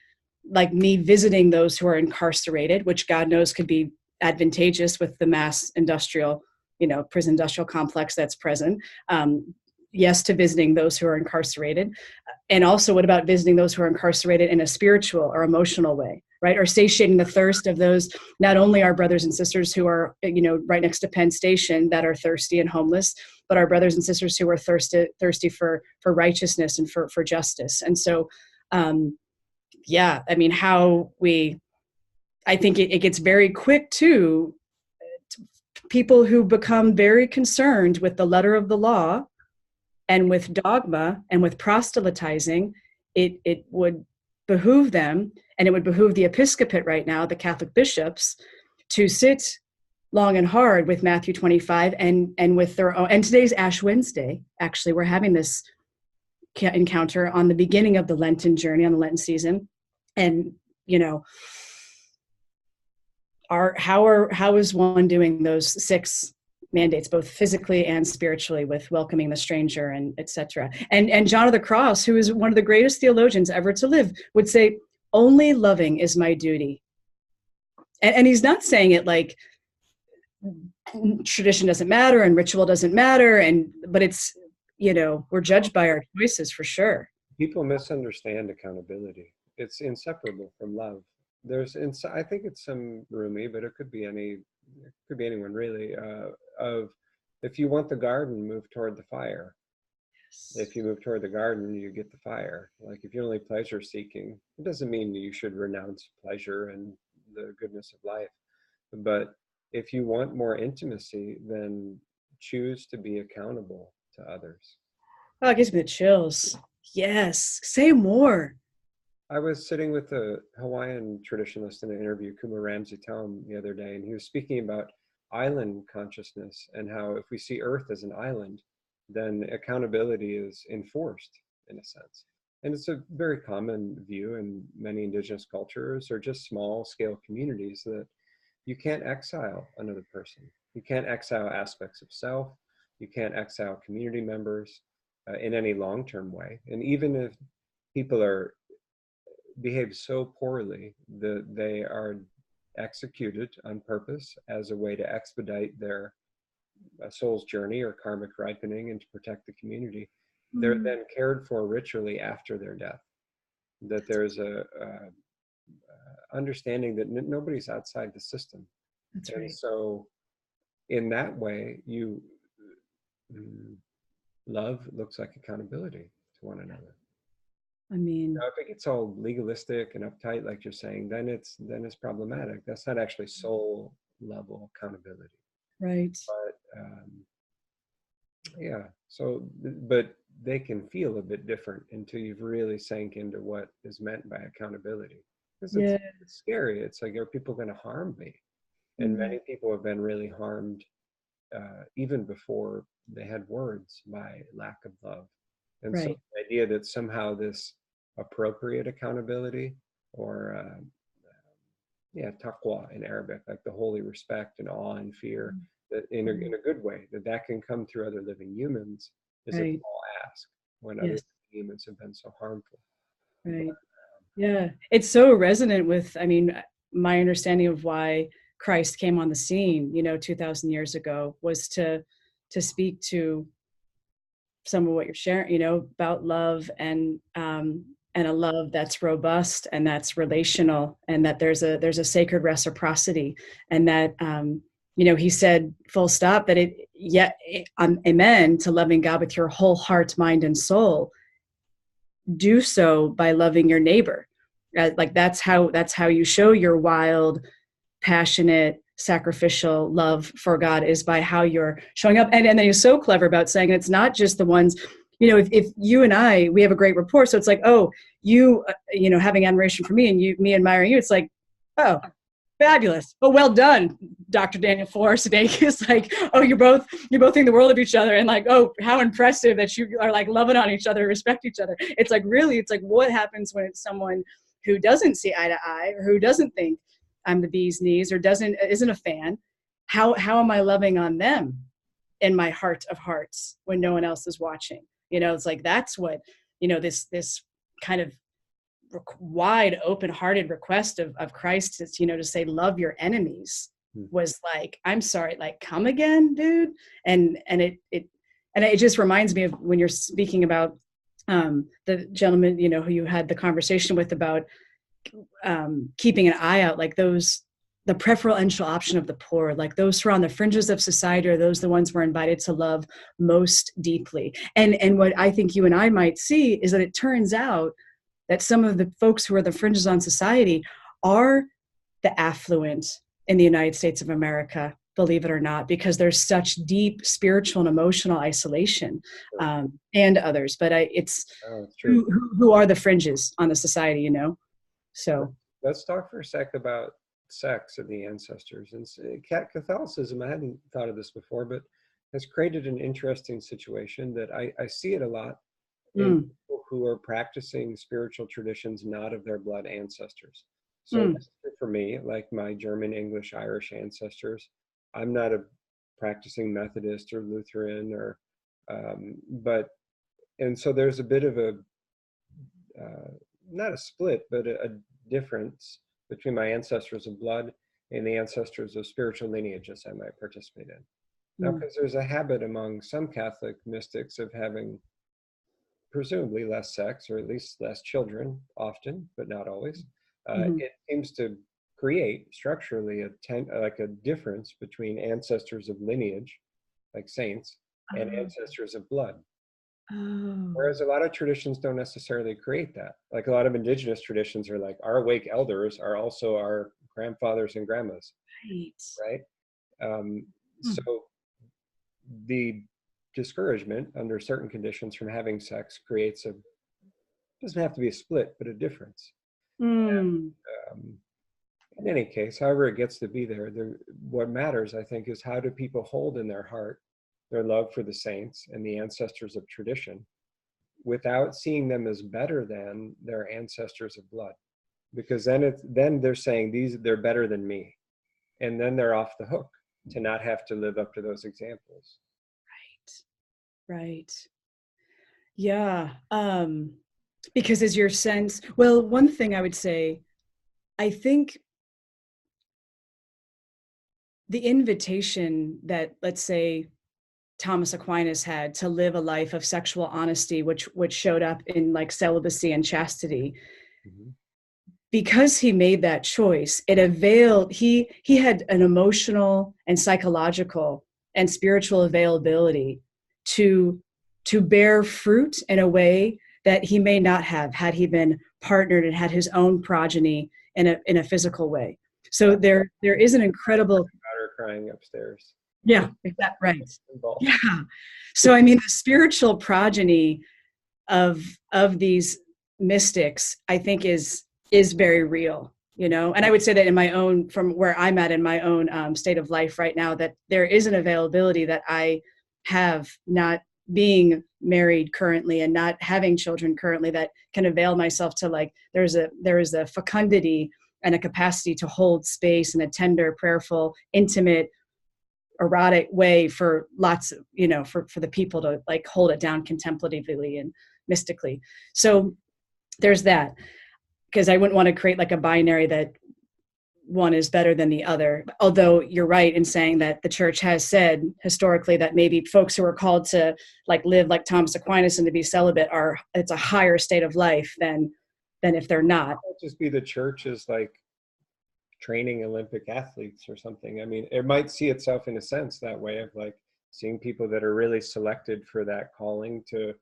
like me visiting those who are incarcerated, which God knows could be advantageous with the mass industrial, prison industrial complex that's present. Yes, to visiting those who are incarcerated. And also, what about visiting those who are incarcerated in a spiritual or emotional way, right? Or satiating the thirst of those, not only our brothers and sisters who are, right next to Penn Station that are thirsty and homeless, but our brothers and sisters who are thirsty for righteousness and for justice. And so, I think it gets very quick to people who become very concerned with the letter of the law and with dogma and with proselytizing. It would behoove them, and it would behoove the episcopate right now, the Catholic bishops, to sit long and hard with Matthew 25 and with their own. And today's Ash Wednesday. Actually, we're having this encounter on the beginning of the Lenten journey, on the Lenten season. And, how is one doing those 6 mandates, both physically and spiritually, with welcoming the stranger and etc. And John of the Cross, who is one of the greatest theologians ever to live, would say, only loving is my duty. And he's not saying it like tradition doesn't matter and ritual doesn't matter, but it's we're judged by our choices for sure. People misunderstand accountability. It's inseparable from love. I think it's some Rumi, but it could be anyone really. Of if you want the garden, move toward the fire. If you move toward the garden, you get the fire. Like if you're only pleasure seeking, it doesn't mean you should renounce pleasure and the goodness of life. But if you want more intimacy, then choose to be accountable to others. Oh, it gives me the chills. Yes. Say more. I was sitting with a Hawaiian traditionalist in an interview, Kuma Ramsey Tom, the other day, and he was speaking about island consciousness and how if we see Earth as an island, then accountability is enforced in a sense. And it's a very common view in many indigenous cultures or just small scale communities that you can't exile another person. You can't exile aspects of self. You can't exile community members in any long-term way. And even if people behave so poorly that they are executed on purpose as a way to expedite their soul's journey or karmic ripening and to protect the community, they're then cared for ritually after their death. That there's a understanding that nobody's outside the system. That's and right. So in that way, love looks like accountability to one another. I mean, now, if it gets all legalistic and uptight, like you're saying, then it's problematic. That's not actually soul level accountability. right. But yeah, so, but they can feel a bit different until you've really sank into what is meant by accountability. Because it's scary. It's like, are people going to harm me? And many people have been really harmed even before they had words by lack of love. And so the idea that somehow this appropriate accountability or taqwa in Arabic, like the holy respect and awe and fear, that in a good way, that can come through other living humans is a tall ask when other humans have been so harmful. Right. Yeah. It's so resonant with, I mean, my understanding of why Christ came on the scene, 2000 years ago was to speak to some of what you're sharing, about love and a love that's robust and that's relational, and that there's a sacred reciprocity, and that he said full stop that amen to loving God with your whole heart, mind, and soul. Do so by loving your neighbor. Like that's how you show your wild, passionate, sacrificial love for God, is by how you're showing up. And then he's so clever about saying it's not just the ones, if you and I, we have a great rapport. So it's like, oh, you having admiration for me and me admiring you. It's like, oh, fabulous. Oh, well done, Dr. Daniel Foor Sudeikis. Like, oh, you both think the world of each other, and like, oh, how impressive that you are like loving on each other, respect each other. It's like, really, it's like, what happens when it's someone who doesn't see eye to eye, or who doesn't think I'm the bee's knees, or isn't a fan? How am I loving on them in my heart of hearts when no one else is watching? It's like, that's what, this kind of wide open-hearted request of Christ is, to say, love your enemies, was like, I'm sorry, like, come again, dude. And it just reminds me of when you're speaking about the gentleman, who you had the conversation with about keeping an eye out, like the preferential option of the poor, like those who are on the fringes of society, are those the ones we're invited to love most deeply. And what I think you and I might see is that it turns out that some of the folks who are the fringes on society are the affluent in the United States of America, believe it or not, because there's such deep spiritual and emotional isolation, and others. But it's who are the fringes on the society, So let's talk for a sec about sex and the ancestors. And Catholicism, I hadn't thought of this before, but has created an interesting situation that I see it a lot in people who are practicing spiritual traditions not of their blood ancestors. So for me, like my German, English, Irish ancestors, I'm not a practicing Methodist or Lutheran or, and so there's a bit of a, not a split, but a difference between my ancestors of blood and the ancestors of spiritual lineages I might participate in. Now, because there's a habit among some Catholic mystics of having presumably less sex, or at least less children, often, but not always. It seems to create structurally like a difference between ancestors of lineage, like saints, and ancestors of blood. Oh. Whereas a lot of traditions don't necessarily create that. Like a lot of indigenous traditions are like, our wake elders are also our grandfathers and grandmas, right? So the discouragement under certain conditions from having sex creates doesn't have to be a split, but a difference. And, in any case, however it gets to be there, what matters, I think, is how do people hold in their heart their love for the saints and the ancestors of tradition without seeing them as better than their ancestors of blood. Because then they're saying they're better than me. And then they're off the hook to not have to live up to those examples. Right. Yeah. Because is your sense, well, one thing I would say, I think the invitation that, let's say, Thomas Aquinas had to live a life of sexual honesty, which showed up in like celibacy and chastity, because he made that choice, it availed, he had an emotional and psychological and spiritual availability to bear fruit in a way that he may not have had he been partnered and had his own progeny in a physical way. So there is an incredible daughter crying upstairs. Yeah, right. Yeah. So I mean, the spiritual progeny of these mystics, I think, is very real, you know. And I would say that in my own, from where I'm at in my own state of life right now, that there is an availability that I have, not being married currently and not having children currently, that can avail myself to, like, there is a fecundity and a capacity to hold space in a tender, prayerful, intimate, erotic way for lots of, you know, for the people to like hold it down contemplatively and mystically. So there's that, because I wouldn't want to create like a binary that one is better than the other. Although you're right in saying that the church has said historically that maybe folks who are called to like live like Thomas Aquinas and to be celibate it's a higher state of life than if they're not. It might just be the church is like training Olympic athletes or something. I mean, it might see itself in a sense that way of like seeing people that are really selected for that calling to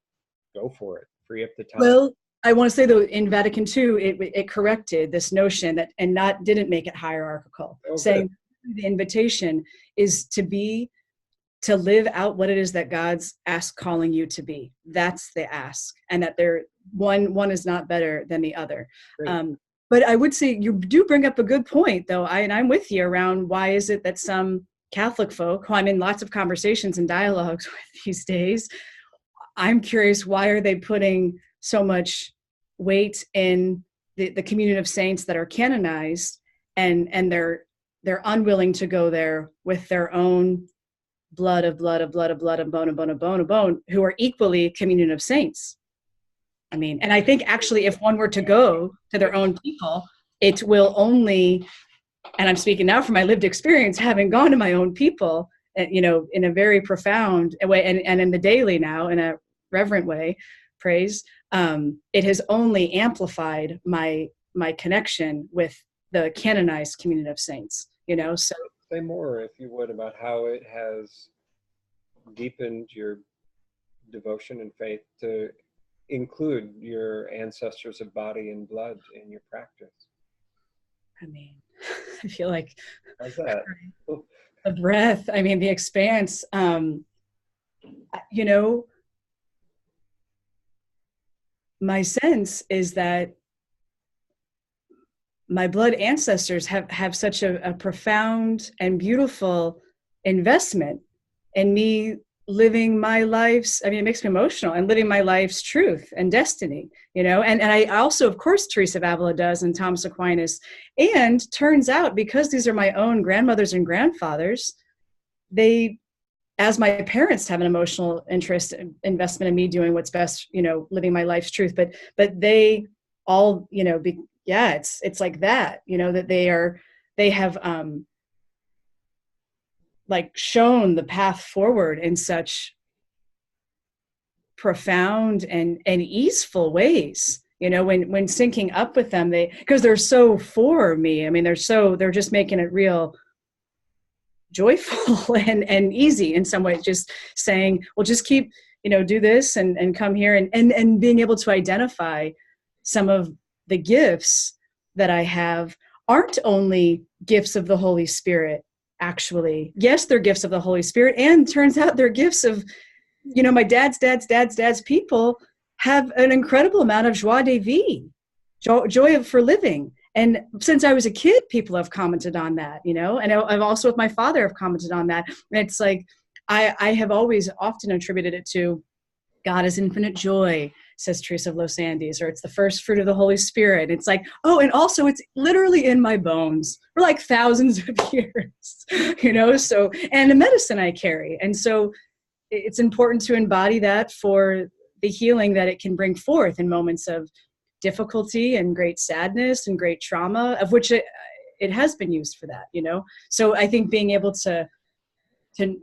go for it, free up the time. Well, I want to say though, in Vatican II, it corrected this notion that, and didn't make it hierarchical, saying the invitation is to live out what it is that God's calling you to be. That's the ask, and that one is not better than the other. But I would say you do bring up a good point, though. I'm with you around why is it that some Catholic folk, who I'm in lots of conversations and dialogues with these days, I'm curious, why are they putting so much weight in the communion of saints that are canonized, and they're unwilling to go there with their own blood of blood of blood of blood of bone of bone of bone of bone, who are equally communion of saints. I mean, and I think actually if one were to go to their own people, it will only, and I'm speaking now from my lived experience, having gone to my own people, you know, in a very profound way, and in the daily now, in a reverent way, praise, it has only amplified my connection with the canonized communion of saints, you know. So say more, if you would, about how it has deepened your devotion and faith to include your ancestors of body and blood in your practice. I mean, I feel like how's that? The breath, I mean, the expanse, you know, my sense is that my blood ancestors have such a profound and beautiful investment in me living my life's, I mean, it makes me emotional, and living my life's truth and destiny, you know. And I also, of course, Teresa of Avila does, and Thomas Aquinas. And turns out, because these are my own grandmothers and grandfathers, they, as my parents, have an emotional investment in me doing what's best, you know, living my life's truth. But they all, you know, it's like that, you know, that they have like shown the path forward in such profound and easeful ways. You know, when syncing up with them, because they're so for me. I mean, they're just making it real joyful and easy in some ways, just saying, well, just keep, do this and come here, and being able to identify some of the gifts that I have aren't only gifts of the Holy Spirit, actually. Yes, they're gifts of the Holy Spirit, and turns out they're gifts of, my dad's people have an incredible amount of joie de vivre, joy for living. And since I was a kid, people have commented on that, and I've also with my father have commented on that. And it's like, I have always often attributed it to God is infinite joy, says Teresa of Los Andes, or it's the first fruit of the Holy Spirit. It's like, oh, and also it's literally in my bones for like thousands of years, so, and the medicine I carry. And so it's important to embody that for the healing that it can bring forth in moments of difficulty and great sadness and great trauma, of which it has been used for that, So I think being able to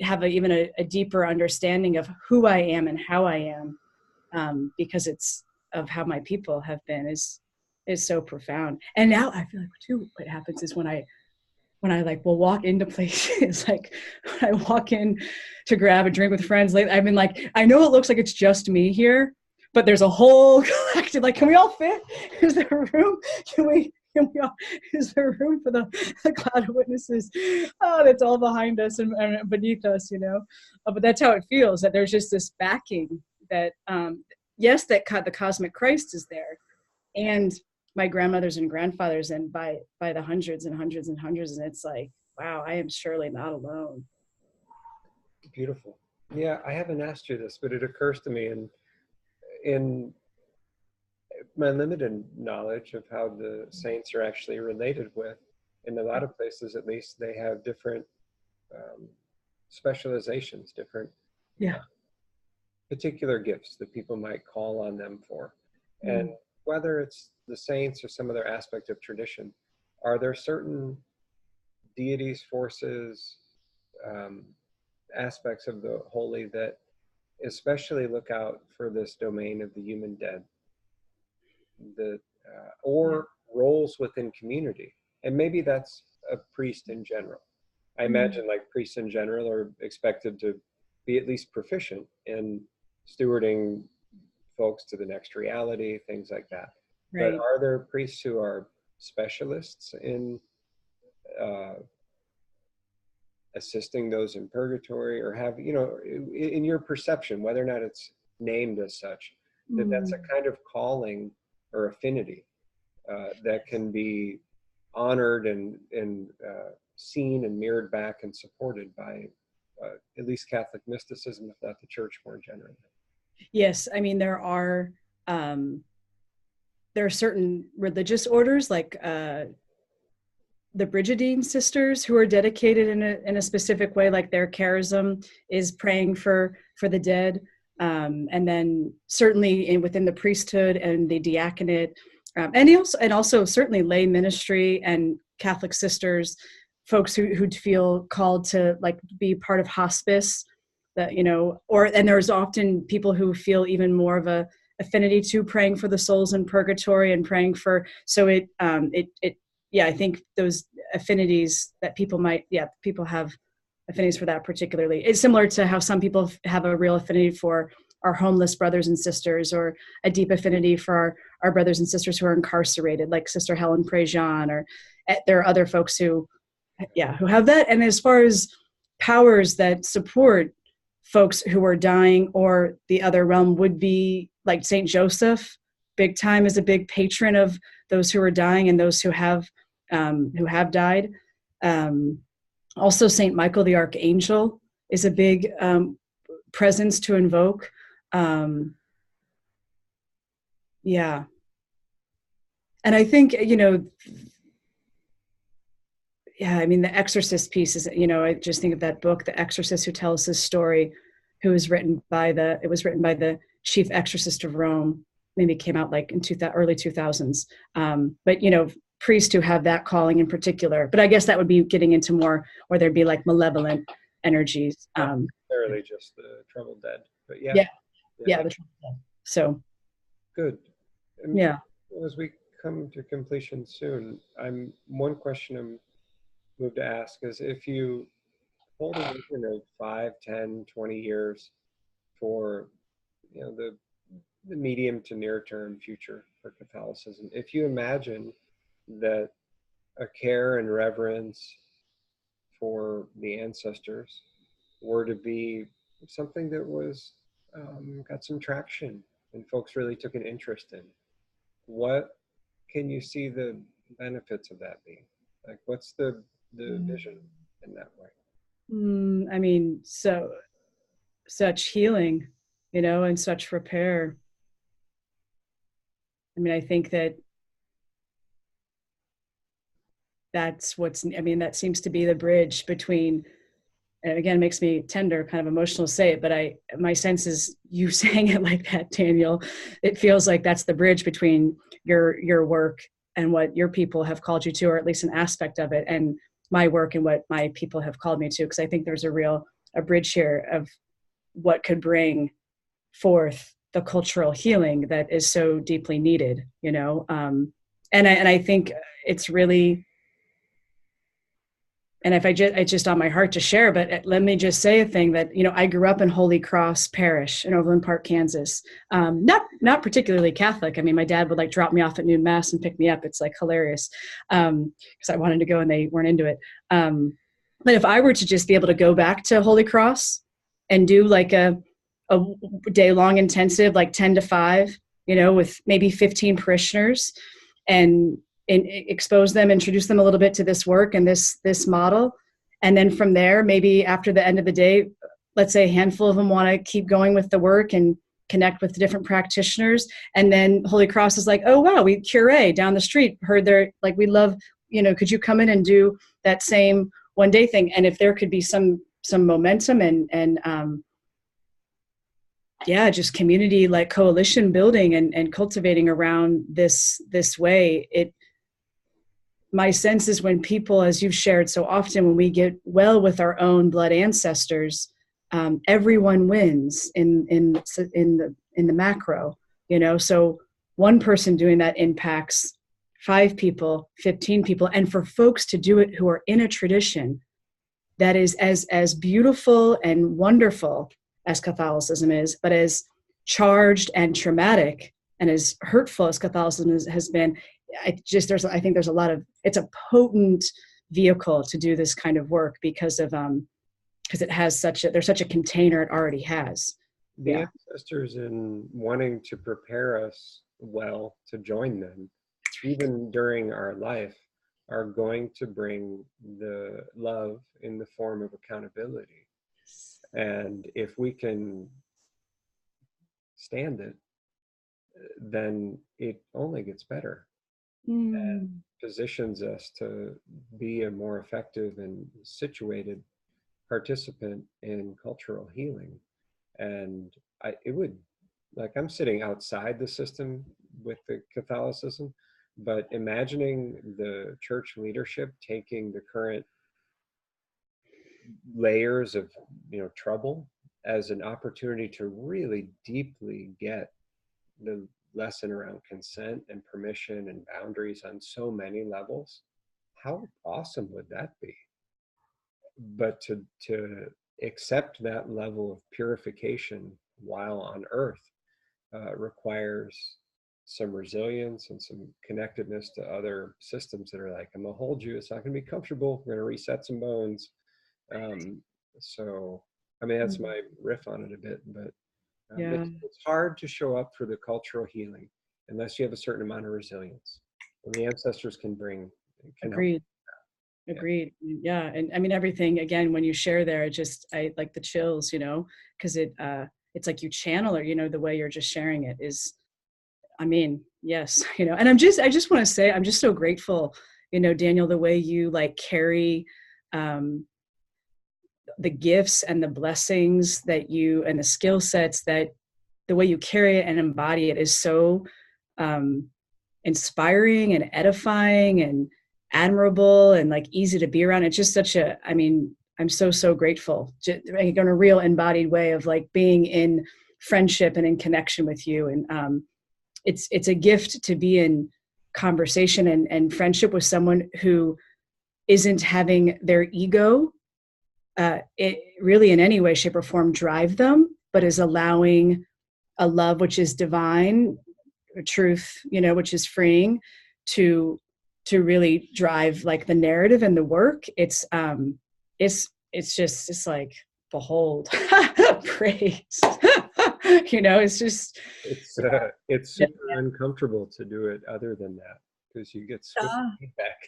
have even a deeper understanding of who I am and how I am, because it's of how my people have been, is so profound. And now I feel like too, what happens is when I like will walk into places, like when I walk in to grab a drink with friends, I've been like, I know it looks like it's just me here, but there's a whole collective, like, can we all fit? Is there a room? Can we all, is there room for the cloud of witnesses? Oh, that's all behind us and beneath us, but that's how it feels, that there's just this backing that, yes, that the cosmic Christ is there. And my grandmothers and grandfathers, and by the hundreds and hundreds and hundreds. And it's like, wow, I am surely not alone. Beautiful. Yeah, I haven't asked you this, but it occurs to me in my limited knowledge of how the saints are actually related with, in a lot of places at least, they have different specializations, different particular gifts that people might call on them for. And whether it's the saints or some other aspect of tradition, are there certain deities, forces, aspects of the holy that especially look out for this domain of the human dead, or roles within community? And maybe that's a priest in general. I imagine like priests in general are expected to be at least proficient in stewarding folks to the next reality, things like that. Right. But are there priests who are specialists in assisting those in purgatory, or have, in your perception, whether or not it's named as such, that's a kind of calling or affinity that can be honored and seen and mirrored back and supported by at least Catholic mysticism, if not the Church more generally? Yes, I mean, there are certain religious orders, like the Brigidine sisters, who are dedicated in a specific way, like their charism is praying for the dead. And then certainly within the priesthood and the diaconate, and also certainly lay ministry and Catholic sisters, folks who feel called to like be part of hospice, that, and there's often people who feel even more of a affinity to praying for the souls in purgatory and praying for, so I think those affinities that people have affinities for that particularly. It's similar to how some people have a real affinity for our homeless brothers and sisters, or a deep affinity for our brothers and sisters who are incarcerated, like Sister Helen Prejean, or there are other folks who have that. And as far as powers that support folks who are dying, or the other realm would be like Saint Joseph, big time, is a big patron of those who are dying and those who have died. Also, Saint Michael the Archangel is a big presence to invoke. And I think, I mean, the Exorcist piece is, I just think of that book, The Exorcist Who Tells His Story, it was written by the chief exorcist of Rome. Maybe it came out like in early 2000s. But, priests who have that calling in particular. But I guess that would be getting into more, or there'd be like malevolent energies. Not necessarily just the troubled dead, but yeah. Yeah, Yeah. yeah. So Good. And yeah. as we come to completion soon, one question I'm moved to ask is, if you hold a vision of 5, 10, 20 years for, the medium to near term future for Catholicism, if you imagine that a care and reverence for the ancestors were to be something that was got some traction and folks really took an interest in, what can you see the benefits of that being? Like, what's the vision in that way? I mean, so such healing, and such repair. I mean, I think that seems to be the bridge between, and again, it makes me tender, kind of emotional to say it, but my sense is, you saying it like that, Daniel, it feels like that's the bridge between your work and what your people have called you to, or at least an aspect of it, and my work and what my people have called me to. Because I think there's a bridge here of what could bring forth the cultural healing that is so deeply needed, and I think it's really, and if it's just on my heart to share, but let me just say a thing that, I grew up in Holy Cross Parish in Overland Park, Kansas. Not particularly Catholic. I mean, my dad would like drop me off at noon mass and pick me up. It's like hilarious, because I wanted to go and they weren't into it. But if I were to just be able to go back to Holy Cross and do like a day long intensive, like 10 to 5, with maybe 15 parishioners, and expose them, introduce them a little bit to this work and this model. And then from there, maybe after the end of the day, let's say a handful of them want to keep going with the work and connect with the different practitioners. And then Holy Cross is like, oh, wow, we curé down the street, heard they're like, we love, could you come in and do that same one day thing? And if there could be some momentum and just community, like coalition building and cultivating around this way, my sense is, when people, as you've shared so often, when we get well with our own blood ancestors, everyone wins in the macro, So one person doing that impacts 5 people, 15 people, and for folks to do it who are in a tradition that is as beautiful and wonderful as Catholicism is, but as charged and traumatic and as hurtful as Catholicism has been. I think there's a lot of, it's a potent vehicle to do this kind of work because it has there's such a container it already has. The ancestors, in wanting to prepare us well to join them, even during our life, are going to bring the love in the form of accountability. And if we can stand it, then it only gets better. And positions us to be a more effective and situated participant in cultural healing. And I'm sitting outside the system with the Catholicism, but imagining the church leadership taking the current layers of trouble as an opportunity to really deeply get the lesson around consent and permission and boundaries on so many levels. How awesome would that be? But to accept that level of purification while on earth requires some resilience and some connectedness to other systems that are like, I'm gonna hold you, it's not gonna be comfortable, we're gonna reset some bones. So I mean, that's my riff on it a bit, but it's hard to show up for the cultural healing unless you have a certain amount of resilience. And the ancestors can bring. Agreed. Agreed. Yeah. And I mean, everything, again, when you share there, I like the chills, because it's like you channel, or, the way you're just sharing it is, I mean, yes, and I just want to say, I'm just so grateful, Daniel, the way you like carry, the gifts and the blessings that you, and the skill sets that the way you carry it and embody it is so inspiring and edifying and admirable and like easy to be around. It's just such a, I mean, I'm so grateful, like in a real embodied way of like being in friendship and in connection with you. And it's a gift to be in conversation and friendship with someone who isn't having their ego it really in any way, shape, or form drive them, but is allowing a love which is divine, a truth, which is freeing, to really drive like the narrative and the work. It's like, behold, praise. It's just it's super uncomfortable to do it other than that, because you get swift feedback.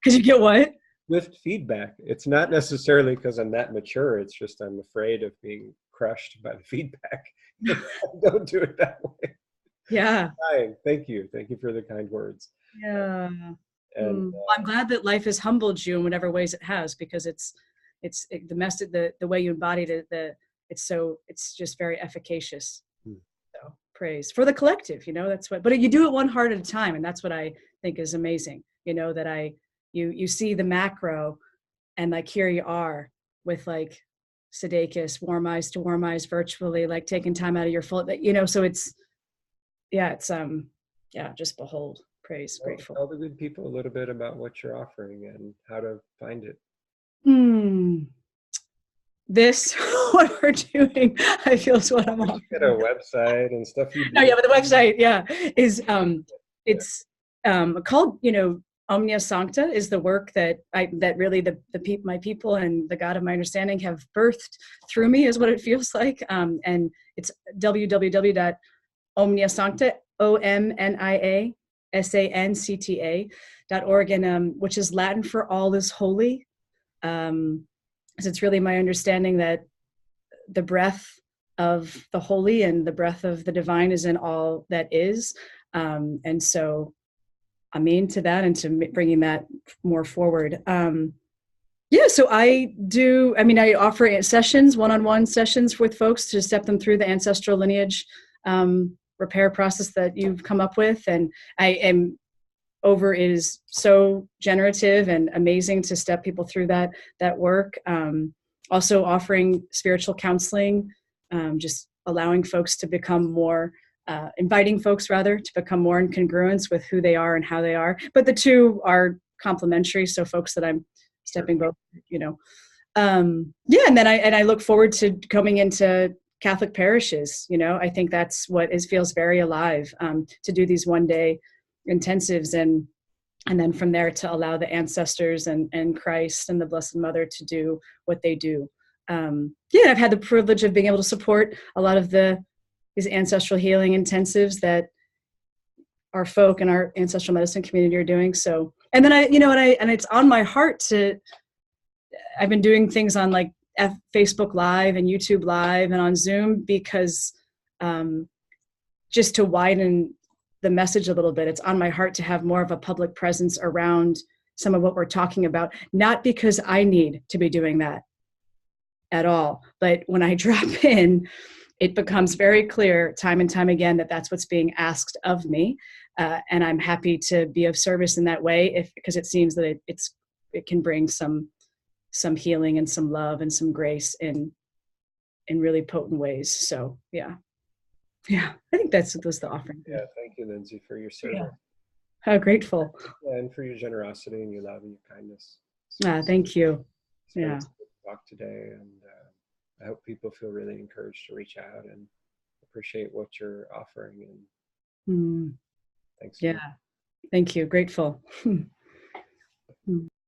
Because you get what? Swift feedback. It's not necessarily because I'm that mature. It's just I'm afraid of being crushed by the feedback. Don't do it that way. Yeah. Thank you for the kind words. Yeah. And I'm glad that life has humbled you in whatever ways it has, because the message, the way you embodied it, it's just very efficacious. So praise for the collective, that's what, but you do it one heart at a time. And that's what I think is amazing, that you see the macro, and like, here you are with like Sudeikis, warm eyes to warm eyes virtually, like taking time out of your full, so it's just behold, praise, grateful. Tell the good people a little bit about what you're offering and how to find it. This, what we're doing, I feel is what I'm offering. Get a website and stuff. No, yeah, but the website, is it's called, Omnia Sancta, is the work that really my people and the God of my understanding have birthed through me, is what it feels like. And it's www.omniasancta, OMNIASANCTA.org, and which is Latin for all is holy. So it's really my understanding that the breath of the holy and the breath of the divine is in all that is. And so I'm into that and to bringing that more forward. So I offer sessions, one-on-one sessions with folks to step them through the ancestral lineage repair process that you've come up with. And Over is so generative and amazing to step people through that work. Also offering spiritual counseling, just allowing folks to become more, inviting folks rather to become more in congruence with who they are and how they are. But the two are complementary. So folks that I'm stepping both, and then I look forward to coming into Catholic parishes. I think that's what feels very alive, to do these one-day intensives, and then from there to allow the ancestors and Christ and the Blessed Mother to do what they do. I've had the privilege of being able to support a lot of these ancestral healing intensives that our folk and our ancestral medicine community are doing. So, and then and it's on my heart I've been doing things on like Facebook Live and YouTube Live and on Zoom, because just to widen the message a little bit, it's on my heart to have more of a public presence around some of what we're talking about, not because I need to be doing that at all, but when I drop in, it becomes very clear time and time again that that's what's being asked of me, and I'm happy to be of service in that way, because it seems that it can bring some healing and some love and some grace in really potent ways. So I think that's the offering. Yeah, thank you, Lindsay, for your service. Yeah. How grateful. And for your generosity and your love and your kindness. Thank you. It's talk today, and I hope people feel really encouraged to reach out and appreciate what you're offering. And thanks. Thank you. Grateful.